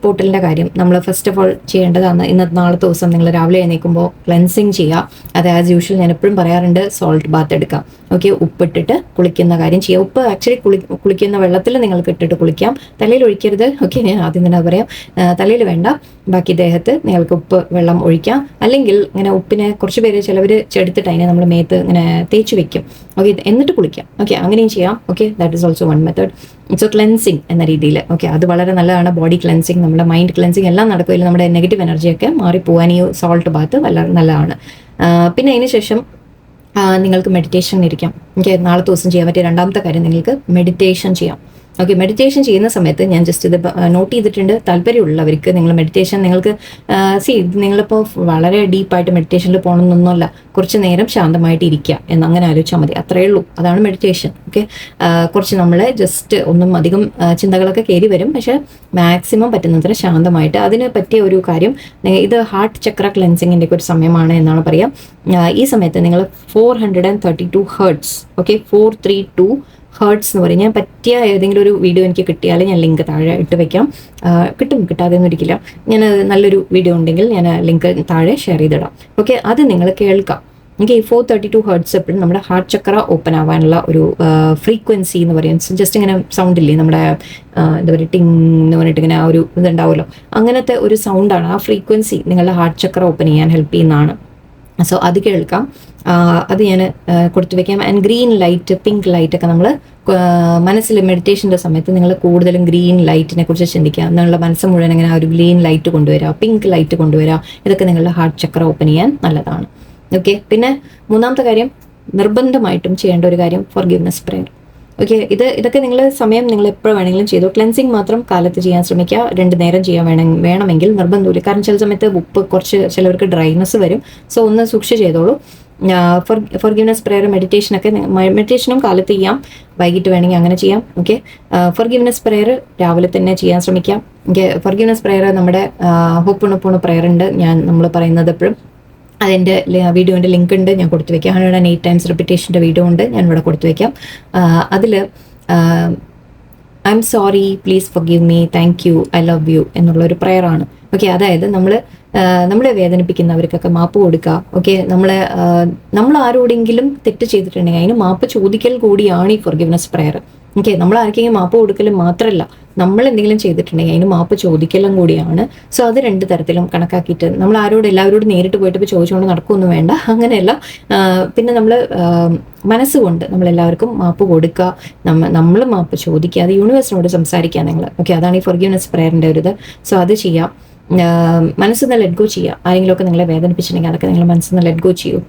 പോർട്ടലിൻ്റെ കാര്യം നമ്മൾ ഫസ്റ്റ് ഓഫ് ഓൾ ചെയ്യേണ്ടതാണ്. ഇന്നത്തെ നാളത്തെ ദിവസം നിങ്ങൾ രാവിലെ എഴുന്നേൽക്കുമ്പോൾ ക്ലെൻസിങ് ചെയ്യുക. അത് ആസ് യൂഷ്വൽ ഞാൻ എപ്പോഴും പറയാറുണ്ട്, സോൾട്ട് ബാത്ത് എടുക്കാം. ഓക്കെ, ഉപ്പിട്ടിട്ട് കുളിക്കുന്ന കാര്യം ചെയ്യുക. ഉപ്പ് ആക്ച്വലി കുളിക്കുന്ന വെള്ളത്തിൽ നിങ്ങൾക്ക് ഇട്ടിട്ട് കുളിക്കാം, തലയിൽ ഒഴിക്കരുത്. ഓക്കെ, ഞാൻ ആദ്യം തന്നെ പറയാം, തലയിൽ വേണ്ട, ബാക്കി ദേഹത്ത് നിങ്ങൾക്ക് ഉപ്പ് വെള്ളം ഒഴിക്കാം. അല്ലെങ്കിൽ ഇങ്ങനെ ഉപ്പിനെ കുറച്ച് പേര് ചിലവർ ചെടുത്തിട്ട് അതിനെ നമ്മൾ മേത്ത് ഇങ്ങനെ തേച്ച് വെക്കും. ഓക്കെ, എന്നിട്ട് കുളിക്കാം. ഓക്കെ, അങ്ങനെയും ചെയ്യാം. Okay, that is also one method. So cleansing എന്ന രീതിയിൽ ഓക്കെ, അത് വളരെ നല്ലതാണ്. ബോഡി ക്ലെൻസിങ്, നമ്മുടെ മൈൻഡ് ക്ലെൻസിങ് എല്ലാം നടക്കുകയില്ല. നമ്മുടെ നെഗറ്റീവ് എനർജിയൊക്കെ മാറിപ്പോകാൻ ഈ സോൾട്ട് ബാത്ത് വളരെ നല്ലതാണ്. പിന്നെ അതിന് ശേഷം നിങ്ങൾക്ക് മെഡിറ്റേഷൻ ഇരിക്കാം. ഓക്കെ, നാളത്തെ ദിവസം ചെയ്യാൻ പറ്റിയ രണ്ടാമത്തെ കാര്യം, നിങ്ങൾക്ക് മെഡിറ്റേഷൻ ചെയ്യാം. ഓക്കെ, മെഡിറ്റേഷൻ ചെയ്യുന്ന സമയത്ത് ഞാൻ ജസ്റ്റ് ഇത് നോട്ട് ചെയ്തിട്ടുണ്ട്. താല്പര്യമുള്ളവർക്ക് നിങ്ങൾ മെഡിറ്റേഷൻ നിങ്ങൾക്ക് നിങ്ങളിപ്പോൾ വളരെ ഡീപ്പായിട്ട് മെഡിറ്റേഷനിൽ പോകണമെന്നൊന്നുമല്ല, കുറച്ച് നേരം ശാന്തമായിട്ട് ഇരിക്കുക എന്നങ്ങനെ ആലോചിച്ചാൽ മതി. അത്രയേ ഉള്ളൂ, അതാണ് മെഡിറ്റേഷൻ. ഓക്കെ, കുറച്ച് നമ്മൾ ജസ്റ്റ് ഒന്നും അധികം ചിന്തകളൊക്കെ കയറി വരും, പക്ഷേ മാക്സിമം പറ്റുന്നത്ര ശാന്തമായിട്ട്. അതിന് പറ്റിയ ഒരു കാര്യം, ഇത് ഹാർട്ട് ചക്ര ക്ലെൻസിങ്ങിൻ്റെ ഒരു സമയമാണ് എന്നാണ് പറയാം. ഈ സമയത്ത് നിങ്ങൾ 432 ഹെർട്സ്, ഓക്കെ 432 ഹേർട്സ് എന്ന് പറയും. ഞാൻ പറ്റിയ ഏതെങ്കിലും ഒരു വീഡിയോ എനിക്ക് കിട്ടിയാൽ ഞാൻ ലിങ്ക് താഴെ ഇട്ട് വെക്കാം. കിട്ടാതെ ഒന്നും ഇരിക്കില്ല. ഞാൻ നല്ലൊരു വീഡിയോ ഉണ്ടെങ്കിൽ ഞാൻ ലിങ്ക് താഴെ ഷെയർ ചെയ്തിടാം. ഓക്കെ, അത് നിങ്ങൾ കേൾക്കാം. എനിക്ക് ഈ 432 ഹേർട്സ് എപ്പോഴും നമ്മുടെ ഹാർട്ട് ചക്ര ഓപ്പൺ ആവാനുള്ള ഒരു ഫ്രീക്വൻസി എന്ന് പറയും. ജസ്റ്റ് ഇങ്ങനെ സൗണ്ട് ഇല്ലേ, നമ്മുടെ എന്താ പറയുക, ടിങ് എന്ന് പറഞ്ഞിട്ട് ഇങ്ങനെ ആ ഒരു ഇതുണ്ടാവുമല്ലോ, അങ്ങനത്തെ ഒരു സൗണ്ടാണ്. ആ ഫ്രീക്വൻസി നിങ്ങളുടെ ഹാർട്ട് ചക്ര ഓപ്പൺ ചെയ്യാൻ ഹെൽപ്പ് ചെയ്യുന്നതാണ്. സോ അത് കേൾക്കാം. അത് ഞാൻ കൊടുത്തു വെക്കാം. And green light, pink light ഒക്കെ നമ്മൾ മനസ്സിൽ മെഡിറ്റേഷൻ്റെ സമയത്ത് നിങ്ങൾ കൂടുതലും ഗ്രീൻ ലൈറ്റിനെ കുറിച്ച് ചിന്തിക്കുക. നിങ്ങളുടെ മനസ്സ് മുഴുവൻ ഇങ്ങനെ ആ ഒരു ഗ്രീൻ ലൈറ്റ് കൊണ്ടുവരിക, പിങ്ക് ലൈറ്റ് കൊണ്ടുവരിക. ഇതൊക്കെ നിങ്ങളുടെ ഹാർട്ട് ചക്ര ഓപ്പൺ ചെയ്യാൻ നല്ലതാണ്. ഓക്കെ, പിന്നെ മൂന്നാമത്തെ കാര്യം, നിർബന്ധമായിട്ടും ചെയ്യേണ്ട ഒരു കാര്യം, ഫോർഗിവ്നെസ് പ്രെയർ. ഓക്കെ, ഇതൊക്കെ നിങ്ങൾ എപ്പോൾ വേണമെങ്കിലും ചെയ്തു. ക്ലെൻസിങ് മാത്രം കാലത്ത് ചെയ്യാൻ ശ്രമിക്കുക. 2 നേരം ചെയ്യാൻ വേണമെങ്കിൽ നിർബന്ധമില്ല. കാരണം ചില സമയത്ത് ഉപ്പ് കുറച്ച് ചിലവർക്ക് ഡ്രൈനെസ് വരും. സോ ഒന്ന് സൂക്ഷിച്ച് ചെയ്തോളൂ. ഫോർഗിവ്നെസ് പ്രെയർ, മെഡിറ്റേഷനും കാലത്ത് ചെയ്യാം, വൈകിട്ട് വേണമെങ്കിൽ അങ്ങനെ ചെയ്യാം. ഓക്കെ, ഫോർഗിവ്നെസ് പ്രെയർ രാവിലെ തന്നെ ചെയ്യാൻ ശ്രമിക്കാം. ഓക്കെ, ഫോർഗിവ്നെസ് പ്രെയർ നമ്മുടെ ഹോപ്പുണപ്പൂണ് പ്രെയർ ഉണ്ട്, നമ്മൾ പറയുന്നത് എപ്പോഴും. അതിൻ്റെ വീഡിയോൻ്റെ ലിങ്ക് ഉണ്ട്, ഞാൻ കൊടുത്തു വയ്ക്കാം. 108 ടൈംസ് റിപ്പീറ്റേഷൻ്റെ വീഡിയോ ഉണ്ട്, ഞാൻ ഇവിടെ കൊടുത്തു വയ്ക്കാം. അതിൽ I am sorry, please forgive me, thank you, I love you എന്നുള്ളൊരു പ്രെയറാണ്. ഓക്കെ, അതായത് നമ്മളെ വേദനിപ്പിക്കുന്നവർക്കൊക്കെ മാപ്പ് കൊടുക്കുക. ഓക്കെ, നമ്മൾ ആരോടെങ്കിലും തെറ്റ് ചെയ്തിട്ടുണ്ടെങ്കിൽ അതിന് മാപ്പ് ചോദിക്കൽ കൂടിയാണ് ഈ ഫോർഗിവ്നെസ് പ്രെയർ. ഓക്കെ, നമ്മൾ ആർക്കെങ്കിലും മാപ്പ് കൊടുക്കലും മാത്രമല്ല, നമ്മൾ എന്തെങ്കിലും ചെയ്തിട്ടുണ്ടെങ്കിൽ അതിന് മാപ്പ് ചോദിക്കലും കൂടിയാണ്. സോ അത് 2 തരത്തിലും കണക്കാക്കിയിട്ട് നമ്മൾ എല്ലാവരോടും നേരിട്ട് പോയിട്ട് ഇപ്പോൾ ചോദിച്ചുകൊണ്ട് നടക്കുകയൊന്നും വേണ്ട, അങ്ങനെയല്ല. പിന്നെ നമ്മൾ മനസ്സുകൊണ്ട് നമ്മളെല്ലാവർക്കും മാപ്പ് കൊടുക്കുക, നമ്മൾ മാപ്പ് ചോദിക്കുക, അത് യൂണിവേഴ്സിനോട് സംസാരിക്കുക നിങ്ങൾ. ഓക്കെ, അതാണ് ഈ ഫോർഗിവ്നെസ് പ്രെയറിൻ്റെ ഒരു ഇത്. സോ അത് ചെയ്യാം. മനസ്സിന്ന് ലെറ്റ് ഗോ ചെയ്യുക. ആരെങ്കിലുമൊക്കെ നിങ്ങളെ വേദനിപ്പിച്ചിട്ടുണ്ടെങ്കിൽ അതൊക്കെ നിങ്ങൾ മനസ്സിന്ന് ലെറ്റ് ഗോ ചെയ്യൂ.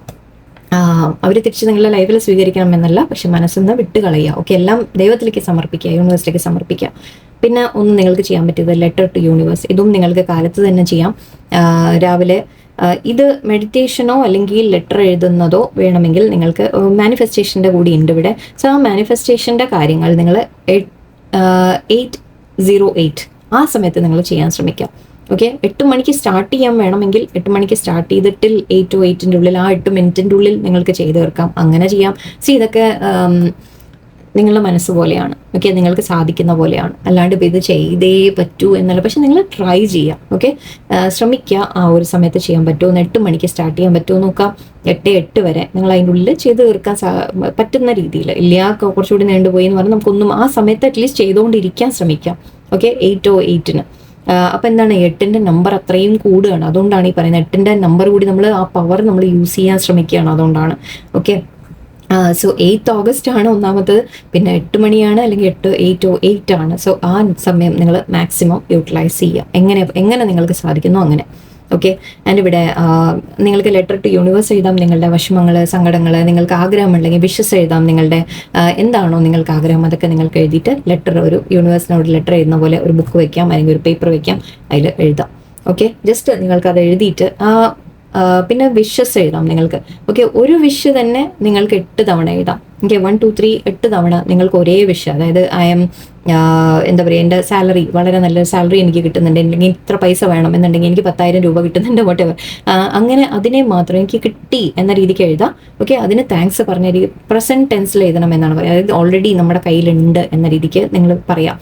അവർ തിരിച്ച് നിങ്ങളുടെ ലൈഫിൽ സ്വീകരിക്കണമെന്നല്ല, പക്ഷെ മനസ്സിന്ന് വിട്ട് കളയുക. ഓക്കെ, എല്ലാം ദൈവത്തിലേക്ക് സമർപ്പിക്കുക, യൂണിവേഴ്സിലേക്ക് സമർപ്പിക്കുക. പിന്നെ ഒന്ന് നിങ്ങൾക്ക് ചെയ്യാൻ പറ്റിയത് ലെറ്റർ ടു യൂണിവേഴ്സ്. ഇതും നിങ്ങൾക്ക് കാലത്ത് തന്നെ ചെയ്യാം. രാവിലെ ഇത് മെഡിറ്റേഷനോ അല്ലെങ്കിൽ ലെറ്റർ എഴുതുന്നതോ വേണമെങ്കിൽ നിങ്ങൾക്ക് മാനിഫെസ്റ്റേഷൻ്റെ കൂടി ഉണ്ട് ഇവിടെ. സോ ആ മാനിഫെസ്റ്റേഷൻ്റെ കാര്യങ്ങൾ നിങ്ങൾ 808 ആ സമയത്ത് നിങ്ങൾ ചെയ്യാൻ ശ്രമിക്കാം. ഓക്കെ, 8 മണിക്ക് സ്റ്റാർട്ട് ചെയ്യാൻ വേണമെങ്കിൽ 8 മണിക്ക് സ്റ്റാർട്ട് ചെയ്തിട്ട് 8 to 8 ഉള്ളിൽ, ആ 8 മിനിറ്റിൻ്റെ ഉള്ളിൽ നിങ്ങൾക്ക് ചെയ്ത് തീർക്കാം. അങ്ങനെ ചെയ്യാം. ഇതൊക്കെ നിങ്ങളുടെ മനസ്സ് പോലെയാണ്. ഓക്കെ, നിങ്ങൾക്ക് സാധിക്കുന്ന പോലെയാണ്. അല്ലാണ്ട് ഇപ്പോൾ ഇത് ചെയ്തേ പറ്റൂ എന്നല്ല, പക്ഷെ നിങ്ങൾ ട്രൈ ചെയ്യാം. ഓക്കെ, ശ്രമിക്കുക ആ ഒരു സമയത്ത് ചെയ്യാൻ പറ്റുമോ, 8 മണിക്ക് സ്റ്റാർട്ട് ചെയ്യാൻ പറ്റുമോ നോക്കാം. 8 വരെ നിങ്ങൾ അതിൻ്റെ ഉള്ളിൽ ചെയ്ത് തീർക്കാൻ പറ്റുന്ന രീതിയിൽ. ഇല്ല കുറച്ചുകൂടി നീണ്ടുപോയി എന്ന് പറഞ്ഞാൽ നമുക്കൊന്നും ആ സമയത്ത് അറ്റ്ലീസ്റ്റ് ചെയ്തുകൊണ്ടിരിക്കാൻ ശ്രമിക്കാം. ഓക്കെ, 8 to 8 അപ്പം എന്താണ്, 8ൻ്റെ നമ്പർ അത്രയും കൂടുകയാണ്. അതുകൊണ്ടാണ് ഈ പറയുന്നത് 8ൻ്റെ നമ്പർ കൂടി നമ്മൾ ആ പവർ നമ്മൾ യൂസ് ചെയ്യാൻ ശ്രമിക്കുകയാണ്. അതുകൊണ്ടാണ്. ഓക്കെ, സോ 8 ഓഗസ്റ്റ് ആണ് ഒന്നാമത്തത്, പിന്നെ 8 മണിയാണ്, അല്ലെങ്കിൽ 8 or 8 ആണ്. സോ ആ സമയം നിങ്ങൾ മാക്സിമം യൂട്ടിലൈസ് ചെയ്യുക, എങ്ങനെ നിങ്ങൾക്ക് സാധിക്കുന്നോ അങ്ങനെ. ഓക്കെ, ആൻഡ് ഇവിടെ നിങ്ങൾക്ക് ലെറ്റർ ടു യൂണിവേഴ്സ് എഴുതാം. നിങ്ങളുടെ വിഷമങ്ങൾ, സങ്കടങ്ങൾ, നിങ്ങൾക്ക് ആഗ്രഹമുണ്ടെങ്കിൽ വിഷസ് എഴുതാം. നിങ്ങളുടെ എന്താണോ നിങ്ങൾക്ക് ആഗ്രഹം അതൊക്കെ നിങ്ങൾക്ക് എഴുതിയിട്ട് ഒരു യൂണിവേഴ്സിനോട് ലെറ്റർ എഴുതുന്ന പോലെ ഒരു ബുക്ക് വെക്കാം, അല്ലെങ്കിൽ ഒരു പേപ്പർ വെക്കാം, അതിൽ എഴുതാം. ഓക്കെ, ജസ്റ്റ് നിങ്ങൾക്കത് എഴുതിയിട്ട് പിന്നെ വിഷസ് എഴുതാം നിങ്ങൾക്ക്. ഓക്കെ, ഒരു വിഷ് തന്നെ നിങ്ങൾക്ക് 8 തവണ എഴുതാം. ഓക്കെ, 1 2 3 8 തവണ നിങ്ങൾക്ക് ഒരേ വിഷ്, അതായത് ഐ എം എന്താ പറയുക, എൻ്റെ സാലറി വളരെ നല്ലൊരു സാലറി എനിക്ക് കിട്ടുന്നുണ്ട്, അല്ലെങ്കിൽ ഇത്ര പൈസ വേണം എന്നുണ്ടെങ്കിൽ എനിക്ക് 10,000 രൂപ കിട്ടുന്നുണ്ട്, വോട്ടെവർ, അങ്ങനെ അതിനെ മാത്രം എനിക്ക് കിട്ടി എന്ന രീതിക്ക് എഴുതാം. ഓക്കെ, അതിന് താങ്ക്സ് പറഞ്ഞ രീതി പ്രസന്റ് ടെൻസിൽ എഴുതണം എന്നാണ് പറയുക. അതായത് ഓൾറെഡി നമ്മുടെ കയ്യിലുണ്ട് എന്ന രീതിക്ക് നിങ്ങൾ പറയാം.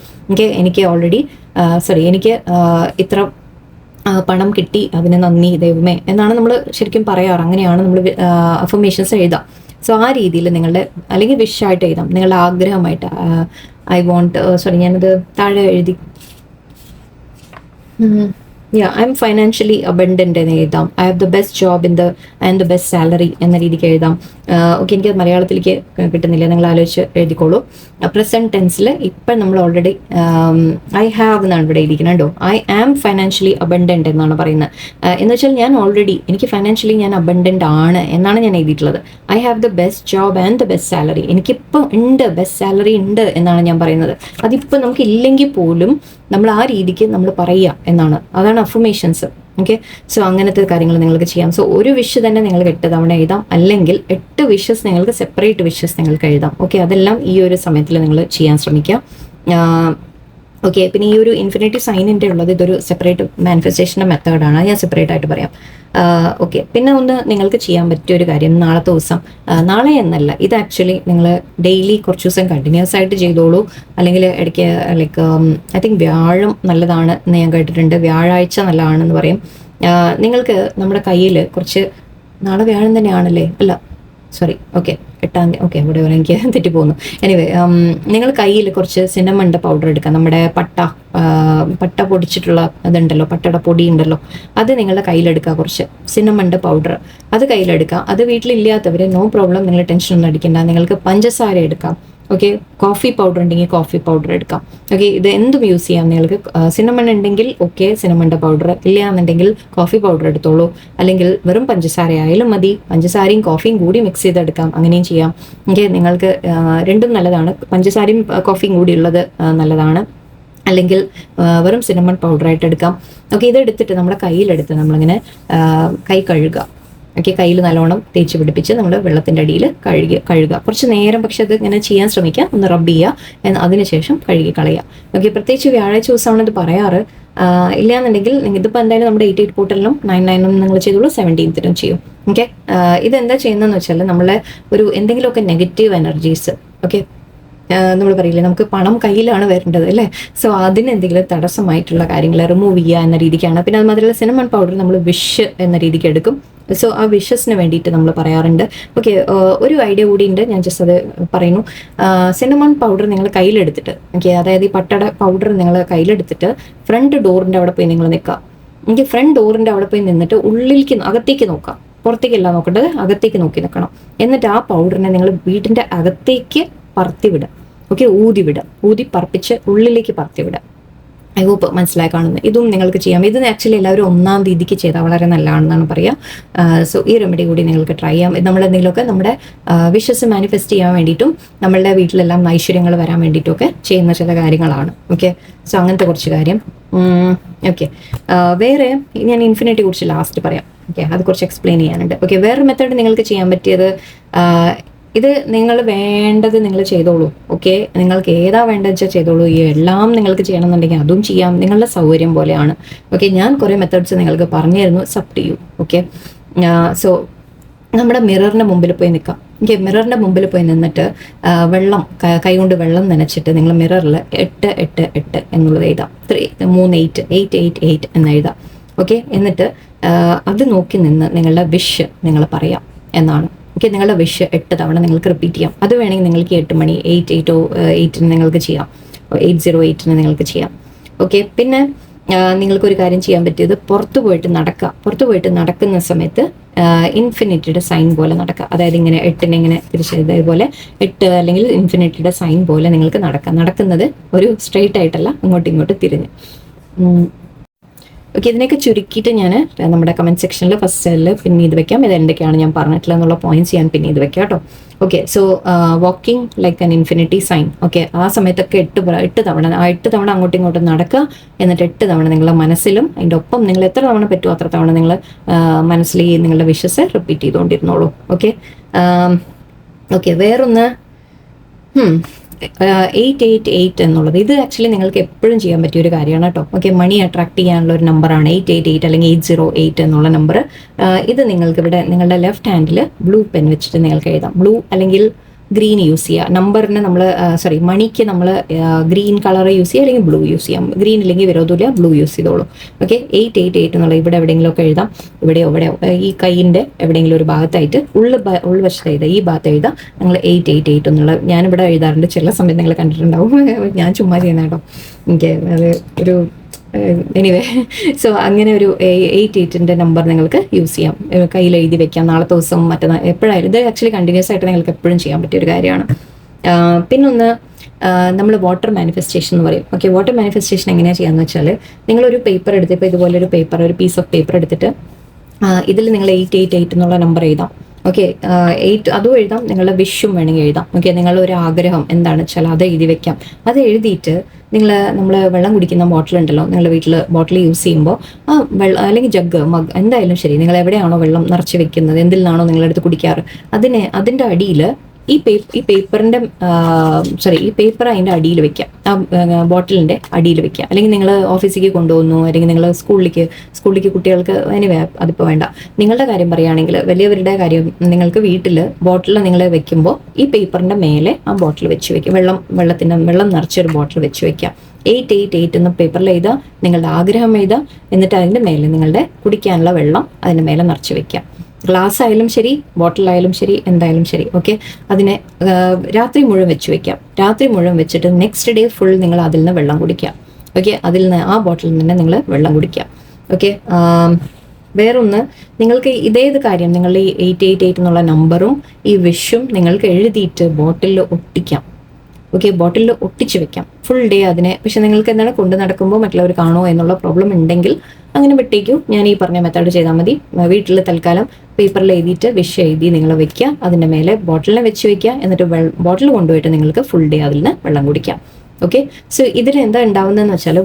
എനിക്ക് ഓൾറെഡി എനിക്ക് ഇത്ര പണം കിട്ടി, അതിന് നന്ദി ദൈവമേ എന്നാണ് നമ്മൾ ശരിക്കും പറയാറ്. അങ്ങനെയാണ് നമ്മൾ അഫർമേഷൻസ് എഴുതാം. സോ ആ രീതിയിൽ നിങ്ങളുടെ, അല്ലെങ്കിൽ വിഷായിട്ട് എഴുതാം, നിങ്ങളുടെ ആഗ്രഹമായിട്ട്. ഐ വോണ്ട്, ഞാനത് താഴെ എഴുതി, ഐ എം ഫൈനാൻഷ്യലി അബണ്ടന്റ് എന്ന് എഴുതാം. I have the best job and the best salary എന്ന രീതിക്ക് എഴുതാം. ഓക്കെ, എനിക്ക് മലയാളത്തിലേക്ക് കിട്ടുന്നില്ല, നിങ്ങൾ ആലോചിച്ച് എഴുതിക്കോളൂ. പ്രസന്റ് ടെൻസിൽ ഇപ്പം നമ്മൾ ഓൾറെഡി ഐ ഹാവ് എന്നാണ് ഇവിടെ ഇരിക്കുന്നത് കേട്ടോ. ഐ ആം ഫൈനാൻഷ്യലി അബണ്ടന്റ് എന്നാണ് പറയുന്നത്. എന്ന് വെച്ചാൽ ഞാൻ ഓൾറെഡി, എനിക്ക് ഫൈനാൻഷ്യലി ഞാൻ അബണ്ടന്റ് ആണ് എന്നാണ് ഞാൻ എഴുതിയിട്ടുള്ളത്. I have the best job and the best salary, എനിക്കിപ്പം ഉണ്ട്, ബെസ്റ്റ് സാലറി ഉണ്ട് എന്നാണ് ഞാൻ പറയുന്നത്. അതിപ്പോൾ നമുക്ക് ഇല്ലെങ്കിൽ പോലും നമ്മൾ ആ രീതിക്ക് നമ്മൾ പറയുക എന്നാണ്, അതാണ് അഫർമേഷൻസ്. ഓക്കെ, സോ അങ്ങനത്തെ കാര്യങ്ങൾ നിങ്ങൾക്ക് ചെയ്യാം. സോ ഒരു വിഷ് തന്നെ നിങ്ങൾക്ക് 8 തവണ എഴുതാം, അല്ലെങ്കിൽ 8 വിഷസ് നിങ്ങൾക്ക് സെപ്പറേറ്റ് വിഷസ് നിങ്ങൾക്ക് എഴുതാം. ഓക്കെ, അതെല്ലാം ഈ ഒരു സമയത്തിൽ നിങ്ങൾ ചെയ്യാൻ ശ്രമിക്കാം. ഓക്കെ, പിന്നെ ഈ ഒരു ഇൻഫിനിറ്റീവ് സൈനിൻ്റെ ഉള്ളത് ഇതൊരു സെപ്പറേറ്റ് മാനിഫെസ്റ്റേഷൻ്റെ മെത്തേഡാണ്, ഞാൻ സെപ്പറേറ്റ് ആയിട്ട് പറയാം. ഓക്കെ, പിന്നെ ഒന്ന് നിങ്ങൾക്ക് ചെയ്യാൻ പറ്റിയ ഒരു കാര്യം, നാളത്തെ ദിവസം, നാളെ എന്നല്ല, ഇത് ആക്ച്വലി നിങ്ങൾ ഡെയിലി കുറച്ച് ദിവസം കണ്ടിന്യൂസ് ആയിട്ട് ചെയ്തോളൂ. അല്ലെങ്കിൽ ഇടയ്ക്ക് ലൈക്ക് ഐ തിങ്ക് വ്യാഴം നല്ലതാണ് എന്ന് ഞാൻ കേട്ടിട്ടുണ്ട്, വ്യാഴാഴ്ച നല്ലതാണെന്ന് പറയും. നിങ്ങൾക്ക് നമ്മുടെ കയ്യിൽ കുറച്ച്, നാളെ വ്യാഴം തന്നെയാണല്ലേ, അല്ല സോറി, ഓക്കെ 8-ാം തീയതി, ഓക്കെ ഇവിടെ വരെ എനിക്ക് തെറ്റിപ്പോകുന്നു. എനിവേ, നിങ്ങൾ കയ്യിൽ കുറച്ച് സിനമണിൻ്റെ പൗഡർ എടുക്കാം, നമ്മുടെ പട്ട പൊടിച്ചിട്ടുള്ള ഇതുണ്ടല്ലോ, പട്ടയുടെ പൊടി ഉണ്ടല്ലോ, അത് നിങ്ങളുടെ കയ്യിലെടുക്കുക. കുറച്ച് സിനമണിൻ്റെ പൗഡർ അത് കയ്യിലെടുക്കുക. അത് വീട്ടിലില്ലാത്തവർ നോ പ്രോബ്ലം, നിങ്ങൾ ടെൻഷൻ ഒന്നും അടിക്കണ്ട. നിങ്ങൾക്ക് പഞ്ചസാര എടുക്കാം. ഓക്കെ, കോഫി പൗഡർ ഉണ്ടെങ്കിൽ കോഫി പൗഡർ എടുക്കാം. ഓക്കെ, ഇത് എന്തും യൂസ് ചെയ്യാം നിങ്ങൾക്ക്. സിനമൺ ഉണ്ടെങ്കിൽ ഓക്കെ, സിനമണിൻ്റെ പൗഡർ, ഇല്ല എന്നുണ്ടെങ്കിൽ കോഫി പൗഡർ എടുത്തോളൂ. അല്ലെങ്കിൽ വെറും പഞ്ചസാര ആയാലും മതി, പഞ്ചസാരയും കോഫിയും കൂടി മിക്സ് ചെയ്തെടുക്കാം, അങ്ങനെയും ചെയ്യാം. ഓക്കെ, നിങ്ങൾക്ക് രണ്ടും നല്ലതാണ്, പഞ്ചസാരയും കോഫിയും കൂടി ഉള്ളത് നല്ലതാണ്. അല്ലെങ്കിൽ വെറും സിനമൺ പൗഡറായിട്ട് എടുക്കാം. ഓക്കെ, ഇതെടുത്തിട്ട് നമ്മുടെ കയ്യിലെടുത്ത് നമ്മളിങ്ങനെ കൈ കഴുകുക. ഓക്കെ, കയ്യിൽ നല്ലോണം തേച്ച് പിടിപ്പിച്ച് നമ്മൾ വെള്ളത്തിൻ്റെ അടിയിൽ കഴുകുക കുറച്ച് നേരം. പക്ഷെ അത് ഇങ്ങനെ ചെയ്യാൻ ശ്രമിക്കുക, ഒന്ന് റബ്ബ് ചെയ്യുക, അതിനുശേഷം കഴുകി കളയുക. ഓക്കെ, പ്രത്യേകിച്ച് വ്യാഴാഴ്ച ദിവസമാണ് ഇത് പറയാറ്. ഇല്ലയെന്നുണ്ടെങ്കിൽ ഇതിപ്പോൾ എന്തായാലും നമ്മുടെ 88 പോർട്ടലിനും 99 നിങ്ങൾ ചെയ്തോളൂ, 17th ചെയ്യും. ഓക്കെ, ഇതെന്താ ചെയ്യുന്നതെന്ന് വെച്ചാൽ നമ്മളെ ഒരു എന്തെങ്കിലുമൊക്കെ നെഗറ്റീവ് എനർജീസ്, ഓക്കെ, നമ്മൾ പറയില്ലേ നമുക്ക് പണം കയ്യിലാണ് വരേണ്ടത് അല്ലേ, സോ അതിന് എന്തെങ്കിലും തടസ്സമായിട്ടുള്ള കാര്യങ്ങൾ റിമൂവ് ചെയ്യുക എന്ന രീതിക്കാണ്. പിന്നെ അത് മാത്രമല്ല സിനമൺ പൗഡർ നമ്മൾ വിഷ് എന്ന രീതിക്ക് എടുക്കും. സോ ആ വിഷസിന് വേണ്ടിയിട്ട് നമ്മൾ പറയാറുണ്ട്. ഓക്കെ, ഒരു ഐഡിയ കൂടി ഉണ്ട്, ഞാൻ ജസ്റ്റ് അത് പറയുന്നു. സിനമൺ പൗഡർ നിങ്ങൾ കയ്യിലെടുത്തിട്ട്, ഓക്കെ, അതായത് ഈ പട്ടയുടെ പൗഡർ നിങ്ങൾ കയ്യിലെടുത്തിട്ട് ഫ്രണ്ട് ഡോറിൻ്റെ അവിടെ പോയി നിങ്ങൾ നിൽക്കുക. എനിക്ക് ഫ്രണ്ട് ഡോറിൻ്റെ അവിടെ പോയി നിന്നിട്ട് അകത്തേക്ക് നോക്കാം, പുറത്തേക്കല്ല നോക്കേണ്ടത്, അകത്തേക്ക് നോക്കി നിൽക്കണം. എന്നിട്ട് ആ പൗഡറിനെ നിങ്ങൾ വീടിൻ്റെ അകത്തേക്ക് പറത്തിവിടുക. ഓക്കെ, ഊതി പറപ്പിച്ച് ഉള്ളിലേക്ക് പറത്തിവിടുക. ഐ ഹോപ്പ് മനസ്സിലായി കാണുന്നത്. ഇതും നിങ്ങൾക്ക് ചെയ്യാം. ഇത് ആക്ച്വലി എല്ലാവരും 1-ാം തീയതിക്ക് ചെയ്താൽ വളരെ നല്ലതാണെന്നാണ് പറയുക. സോ ഈ റെമഡി കൂടി നിങ്ങൾക്ക് ട്രൈ ചെയ്യാം. നമ്മളെന്തെങ്കിലുമൊക്കെ നമ്മുടെ വിഷസ് മാനിഫെസ്റ്റ് ചെയ്യാൻ വേണ്ടിയിട്ടും നമ്മളുടെ വീട്ടിലെല്ലാം ഐശ്വര്യങ്ങൾ വരാൻ വേണ്ടിയിട്ടുമൊക്കെ ചെയ്യുന്ന ചില കാര്യങ്ങളാണ്. ഓക്കെ, സോ അങ്ങനത്തെ കുറച്ച് കാര്യം. ഓക്കെ, വേറെ ഞാൻ ഇൻഫിനിറ്റിയെ കുറിച്ച് ലാസ്റ്റ് പറയാം. ഓക്കെ, അത് കുറച്ച് എക്സ്പ്ലെയിൻ ചെയ്യാനുണ്ട്. ഓക്കെ, വേറൊരു മെത്തേഡ് നിങ്ങൾക്ക് ചെയ്യാൻ പറ്റിയത്, ഇത് നിങ്ങൾ വേണ്ടത് നിങ്ങൾ ചെയ്തോളൂ. ഓക്കെ, നിങ്ങൾക്ക് ഏതാ വേണ്ടത് വെച്ചാൽ ചെയ്തോളൂ. ഈ എല്ലാം നിങ്ങൾക്ക് ചെയ്യണമെന്നുണ്ടെങ്കിൽ അതും ചെയ്യാം, നിങ്ങളുടെ സൗകര്യം പോലെയാണ്. ഓക്കെ, ഞാൻ കുറേ മെത്തേഡ്സ് നിങ്ങൾക്ക് പറഞ്ഞു തരുന്നു, sub to you. Okay, so നമ്മുടെ മിററിൻ്റെ മുമ്പിൽ പോയി നിൽക്കാം. ഓക്കെ, മിററിൻ്റെ മുമ്പിൽ പോയി നിന്നിട്ട് വെള്ളം, കൈകൊണ്ട് വെള്ളം നനച്ചിട്ട് നിങ്ങൾ മിററിൽ 888 എന്നുള്ളത് എഴുതാം. 38 എന്ന് എഴുതാം. ഓക്കെ, എന്നിട്ട് അത് നോക്കി നിന്ന് നിങ്ങളുടെ വിഷ് നിങ്ങൾ പറയാം എന്നാണ്. ഓക്കെ, നിങ്ങളുടെ വിഷ് 8 തവണ നിങ്ങൾക്ക് റിപ്പീറ്റ് ചെയ്യാം. അത് വേണമെങ്കിൽ നിങ്ങൾക്ക് 8 മണി 8 നിങ്ങൾക്ക് ചെയ്യാം, 808 നിങ്ങൾക്ക് ചെയ്യാം. ഓക്കെ, പിന്നെ നിങ്ങൾക്കൊരു കാര്യം ചെയ്യാൻ പറ്റിയത് പുറത്തു പോയിട്ട് നടക്കുന്ന സമയത്ത് ഇൻഫിനിറ്റിയുടെ സൈൻ പോലെ നടക്കുക. അതായത് ഇങ്ങനെ 8-നെ ഇങ്ങനെ തിരിച്ച് ഇതേപോലെ 8 അല്ലെങ്കിൽ ഇൻഫിനിറ്റിയുടെ സൈൻ പോലെ നിങ്ങൾക്ക് നടക്കുന്നത് ഒരു സ്ട്രെയിറ്റ് ആയിട്ടല്ല, അങ്ങോട്ടും ഇങ്ങോട്ടും തിരിഞ്ഞ്. ഓക്കെ, ഇതിനൊക്കെ ചുരുക്കിയിട്ട് ഞാൻ നമ്മുടെ കമൻറ്റ് സെക്ഷനിൽ ഫസ്റ്റിൽ പിന്നെ ഇത് വെക്കാം. ഇത് എന്തൊക്കെയാണ് ഞാൻ പറഞ്ഞിട്ടുള്ളത് എന്നുള്ള പോയിന്റ്സ് ഞാൻ പിന്നെ ഇത് വെക്കാം കേട്ടോ. Okay, so walking like an infinity sign. Okay, ആ സമയത്തൊക്കെ 8 തവണ അങ്ങോട്ടും ഇങ്ങോട്ടും നടക്കുക. എന്നിട്ട് 8 തവണ നിങ്ങളുടെ മനസ്സിലും അതിൻ്റെ ഒപ്പം നിങ്ങൾ എത്ര തവണ പറ്റുമോ അത്ര തവണ നിങ്ങൾ മനസ്സിൽ നിങ്ങളുടെ വിഷസ് റിപ്പീറ്റ് ചെയ്തുകൊണ്ടിരുന്നോളൂ. ഓക്കെ, വേറൊന്ന് 888 എന്നുള്ളത് ഇത് ആക്ച്വലി നിങ്ങൾക്ക് എപ്പോഴും ചെയ്യാൻ പറ്റിയ ഒരു കാര്യമാണ് കേട്ടോ. ഓക്കെ, മണി അട്രാക്ട് ചെയ്യാനുള്ള ഒരു നമ്പറാണ് 888 അല്ലെങ്കിൽ 808 എന്നുള്ള നമ്പർ. ഇത് നിങ്ങൾക്ക് ഇവിടെ നിങ്ങളുടെ ലെഫ്റ്റ് ഹാൻഡിൽ ബ്ലൂ പെൻ വെച്ചിട്ട് നിങ്ങൾക്ക് എഴുതാം. ബ്ലൂ അല്ലെങ്കിൽ ഗ്രീൻ യൂസ് ചെയ്യുക. നമ്പറിന് നമ്മൾ മണിക്ക് നമ്മൾ ഗ്രീൻ കളർ യൂസ് ചെയ്യുക അല്ലെങ്കിൽ ബ്ലൂ യൂസ് ചെയ്യാം. ഗ്രീൻ ഇല്ലെങ്കിൽ വിരോധമില്ല, ബ്ലൂ യൂസ് ചെയ്തോളൂ. ഓക്കെ, 888 എന്നുള്ള ഇവിടെ എവിടെയെങ്കിലുമൊക്കെ എഴുതാം. ഇവിടെയോ ഈ കൈയിൻ്റെ എവിടെയെങ്കിലും ഒരു ഭാഗത്തായിട്ട് ഉൾവശത്ത് എഴുതാം. ഈ ഭാഗത്ത് എഴുതാം നിങ്ങൾ 888 എന്നുള്ള. ഞാനിവിടെ എഴുതാറുണ്ട്, ചില സമയത്ത് നിങ്ങൾ കണ്ടിട്ടുണ്ടാവും. ഞാൻ ചുമ്മാ ചെയ്യുന്ന കേട്ടോ. എനിക്ക് അത് ഒരു എനിവേ, സോ അങ്ങനെ ഒരു 88 നമ്പർ നിങ്ങൾക്ക് യൂസ് ചെയ്യാം, കയ്യിൽ എഴുതി വെക്കാം. നാളത്തെ ദിവസം മറ്റന്നാൾ എപ്പോഴായാലും ഇത് ആക്ച്വലി കണ്ടിന്യൂസ് ആയിട്ട് നിങ്ങൾക്ക് എപ്പോഴും ചെയ്യാൻ പറ്റിയ ഒരു കാര്യമാണ്. പിന്നൊന്ന് നമ്മൾ വാട്ടർ മാനിഫെസ്റ്റേഷൻ എന്ന് പറയും. ഓക്കെ, വാട്ടർ മാനിഫെസ്റ്റേഷൻ എങ്ങനെയാണ് ചെയ്യാന്ന് വെച്ചാൽ നിങ്ങളൊരു പേപ്പർ എടുത്ത്, ഇപ്പോൾ ഇതുപോലൊരു ഒരു പീസ് ഓഫ് പേപ്പർ എടുത്തിട്ട് ഇതിൽ നിങ്ങൾ 888 എന്നുള്ള നമ്പർ എഴുതാം. ഓക്കെ, 8 അതും എഴുതാം, നിങ്ങളുടെ വിഷും വേണമെങ്കിൽ എഴുതാം. ഓക്കെ, നിങ്ങളൊരു ആഗ്രഹം എന്താണെന്ന് വെച്ചാൽ അത് എഴുതി വെക്കാം. അത് എഴുതിയിട്ട് നമ്മൾ വെള്ളം കുടിക്കുന്ന ബോട്ടിൽ ഉണ്ടല്ലോ, നിങ്ങളുടെ വീട്ടിൽ ബോട്ടിൽ യൂസ് ചെയ്യുമ്പോൾ ആ വെള്ളം അല്ലെങ്കിൽ ജഗ് മഗ് എന്തായാലും ശരി, നിങ്ങൾ എവിടെയാണോ വെള്ളം നിറച്ച് വെക്കുന്നത്, എന്തിൽ നിന്നാണോ നിങ്ങളെടുത്ത് കുടിക്കാറ്, അതിൻ്റെ അടിയിൽ ഈ പേപ്പറിൻ്റെ ഈ പേപ്പർ അതിൻ്റെ അടിയിൽ വെക്കാം, ആ ബോട്ടിലിൻ്റെ അടിയിൽ വെക്കാം. അല്ലെങ്കിൽ നിങ്ങൾ ഓഫീസിലേക്ക് കൊണ്ടുപോകുന്നു, അല്ലെങ്കിൽ നിങ്ങൾ സ്കൂളിലേക്ക് കുട്ടികൾക്ക് എനിവേ അതിപ്പോൾ വേണ്ട. നിങ്ങളുടെ കാര്യം പറയുകയാണെങ്കിൽ വലിയവരുടെ കാര്യം, നിങ്ങൾക്ക് വീട്ടിൽ ബോട്ടിൽ നിങ്ങൾ വെക്കുമ്പോൾ ഈ പേപ്പറിൻ്റെ മേലെ ആ ബോട്ടിൽ വെച്ച് വെക്കും. വെള്ളം നിറച്ചൊരു ബോട്ടിൽ വെച്ച് വെക്കാം. 888 എന്ന പേപ്പറിൽ എഴുതുക, നിങ്ങളുടെ ആഗ്രഹം എഴുതുക, എന്നിട്ട് അതിൻ്റെ മേലെ നിങ്ങളുടെ കുടിക്കാനുള്ള വെള്ളം അതിൻ്റെ മേലെ നിറച്ച് വെക്കാം. ഗ്ലാസ് ആയാലും ശരി, ബോട്ടിലായാലും ശരി, എന്തായാലും ശരി. ഓക്കെ, അതിനെ രാത്രി മുഴുവൻ വെച്ച് വെക്കാം. രാത്രി മുഴുവൻ വെച്ചിട്ട് നെക്സ്റ്റ് ഡേ ഫുൾ നിങ്ങൾ അതിൽ നിന്ന് വെള്ളം കുടിക്കാം. ഓക്കെ, അതിൽ നിന്ന് ആ ബോട്ടിലിൽ നിന്ന് നിങ്ങൾ വെള്ളം കുടിക്കാം. ഓക്കെ, വേറൊന്ന്, നിങ്ങൾക്ക് ഇതേത് കാര്യം നിങ്ങൾ ഈ 888 എന്നുള്ള നമ്പറും ഈ വിഷും നിങ്ങൾക്ക് എഴുതിയിട്ട് ബോട്ടിലിൽ ഒട്ടിക്കാം. ഓക്കെ, ബോട്ടിലിൽ ഒട്ടിച്ച് വെക്കാം ഫുൾ ഡേ അതിനെ. പക്ഷെ നിങ്ങൾക്ക് എന്താണ് കൊണ്ട് നടക്കുമ്പോൾ മറ്റുള്ളവർ കാണുമോ എന്നുള്ള പ്രോബ്ലം ഉണ്ടെങ്കിൽ അങ്ങനെ വിട്ടേക്കും. ഞാൻ ഈ പറഞ്ഞ മെത്തേഡ് ചെയ്താൽ മതി. വീട്ടിൽ തൽക്കാലം പേപ്പറിൽ എഴുതിയിട്ട് വിഷ് എഴുതി നിങ്ങൾ വെക്കുക, അതിൻ്റെ മേലെ ബോട്ടിലിനെ വെച്ച് വെക്കുക, എന്നിട്ട് ബോട്ടിൽ കൊണ്ടുപോയിട്ട് നിങ്ങൾക്ക് ഫുൾ ഡേ അതിൽ നിന്ന് വെള്ളം കുടിക്കാം. ഓക്കെ, സോ ഇതിൽ എന്താ ഉണ്ടാവുന്നതെന്ന് വെച്ചാൽ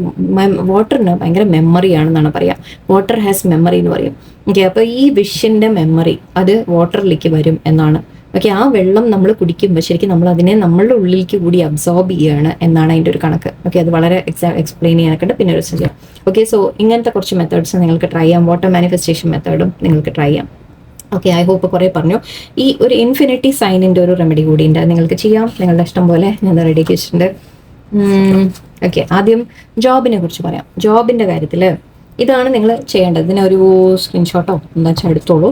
വാട്ടറിന് ഭയങ്കര മെമ്മറി ആണെന്നാണ് പറയുക. വാട്ടർ ഹാസ് മെമ്മറി എന്ന് പറയും. ഓക്കെ, അപ്പോൾ ഈ വിഷിൻ്റെ മെമ്മറി അത് വാട്ടറിലേക്ക് വരും എന്നാണ്. ഓക്കെ, ആ വെള്ളം നമ്മൾ കുടിക്കുമ്പോൾ ശരിക്കും നമ്മൾ അതിനെ നമ്മളുടെ ഉള്ളിലേക്ക് കൂടി അബ്സോർബ് ചെയ്യുകയാണ് എന്നാണ് അതിൻ്റെ ഒരു കണക്ക്. ഓക്കെ, അത് വളരെ എക്സ്പ്ലെയിൻ ചെയ്യാനൊക്കെ ഉണ്ട്, പിന്നെ ഒരു ചെയ്യാം. ഓക്കെ, സോ ഇങ്ങനത്തെ കുറച്ച് മെത്തേഡ്സ് നിങ്ങൾക്ക് ട്രൈ ചെയ്യാം. വാട്ടർ മാനിഫെസ്റ്റേഷൻ മെത്തേഡും നിങ്ങൾക്ക് ട്രൈ ചെയ്യാം. ഓക്കെ, ഐ ഹോപ്പ് കുറേ പറഞ്ഞു. ഈ ഒരു ഇൻഫിനിറ്റി സൈനിൻ്റെ ഒരു റെമഡി കൂടി ഉണ്ട്, നിങ്ങൾക്ക് ചെയ്യാം. നിങ്ങളുടെ ഇഷ്ടം പോലെ ഞാൻ റെഡിയാക്കി വെച്ചിട്ടുണ്ട്. ഓക്കെ, ആദ്യം ജോബിനെ കുറിച്ച് പറയാം. ജോബിൻ്റെ കാര്യത്തിൽ ഇതാണ് നിങ്ങൾ ചെയ്യേണ്ടത്. ഇതിനൊരു സ്ക്രീൻഷോട്ടോ എന്താ വെച്ചാൽ എടുത്തോളൂ.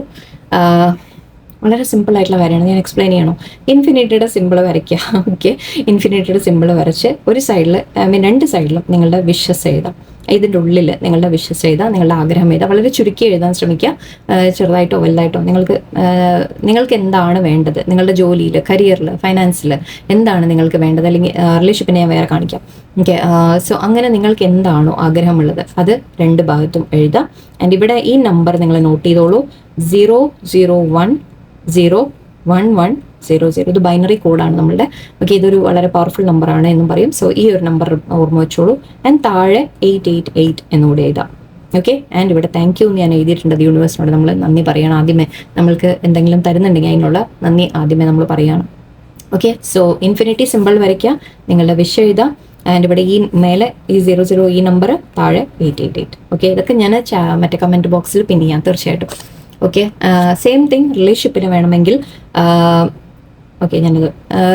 വളരെ സിമ്പിൾ ആയിട്ടുള്ള കാര്യമാണ്, ഞാൻ എക്സ്പ്ലെയിൻ ചെയ്യണോ? ഇൻഫിനിറ്റിയുടെ സിമ്പിൾ വരയ്ക്കുക. ഓക്കെ, ഇൻഫിനിറ്റിയുടെ സിമ്പിൾ വരച്ച് ഒരു സൈഡിൽ രണ്ട് സൈഡിലും നിങ്ങളുടെ വിഷസ് എഴുതാം. ഇതിൻ്റെ ഉള്ളിൽ നിങ്ങളുടെ വിഷസ് എഴുതാം, നിങ്ങളുടെ ആഗ്രഹം എഴുതാം. വളരെ ചുരുക്കി എഴുതാൻ ശ്രമിക്കുക, ചെറുതായിട്ടോ വലുതായിട്ടോ. നിങ്ങൾക്ക് എന്താണ് വേണ്ടത്, നിങ്ങളുടെ ജോലിയിൽ, കരിയറിൽ, ഫൈനാൻസിൽ എന്താണ് നിങ്ങൾക്ക് വേണ്ടത്, അല്ലെങ്കിൽ റിലേഷൻഷിപ്പിനെ ഞാൻ വേറെ കാണിക്കാം. ഓക്കെ, സോ അങ്ങനെ നിങ്ങൾക്ക് എന്താണോ ആഗ്രഹമുള്ളത് അത് രണ്ട് ഭാഗത്തും എഴുതാം. ആൻഡ് ഇവിടെ ഈ നമ്പർ നിങ്ങൾ നോട്ട് ചെയ്തോളൂ, 001101000. ഇത് ബൈനറി കോഡാണ് നമ്മളുടെ. ഓക്കെ, ഇതൊരു വളരെ പവർഫുൾ നമ്പറാണ് എന്നും പറയും. സോ ഈ ഒരു നമ്പർ ഓർമ്മ വെച്ചോളൂ. ആൻഡ് താഴെ 888 എന്നുകൂടി എഴുതാം. ഓക്കെ, ആൻഡ് ഇവിടെ താങ്ക് യു എന്ന് ഞാൻ എഴുതിയിട്ടുണ്ട്. യൂണിവേഴ്സിനോട് നമ്മൾ നന്ദി പറയണം ആദ്യമേ. നമ്മൾക്ക് എന്തെങ്കിലും തരുന്നുണ്ടെങ്കിൽ അതിനുള്ള നന്ദി ആദ്യമേ നമ്മൾ പറയണം. ഓക്കെ, സോ ഇൻഫിനിറ്റി സിമ്പിൾ വരയ്ക്കുക, നിങ്ങളുടെ വിഷ് എഴുതാം. ആൻഡ് ഇവിടെ ഈ മേലെ ഈ 00 ഈ നമ്പർ, താഴെ 888. ഓക്കെ, ഇതൊക്കെ ഞാൻ മറ്റേ കമൻറ്റ് ബോക്സിൽ പിൻ ചെയ്യാം തീർച്ചയായിട്ടും. ഓക്കെ, സെയിം തിങ് റിലേഷൻഷിപ്പിന് വേണമെങ്കിൽ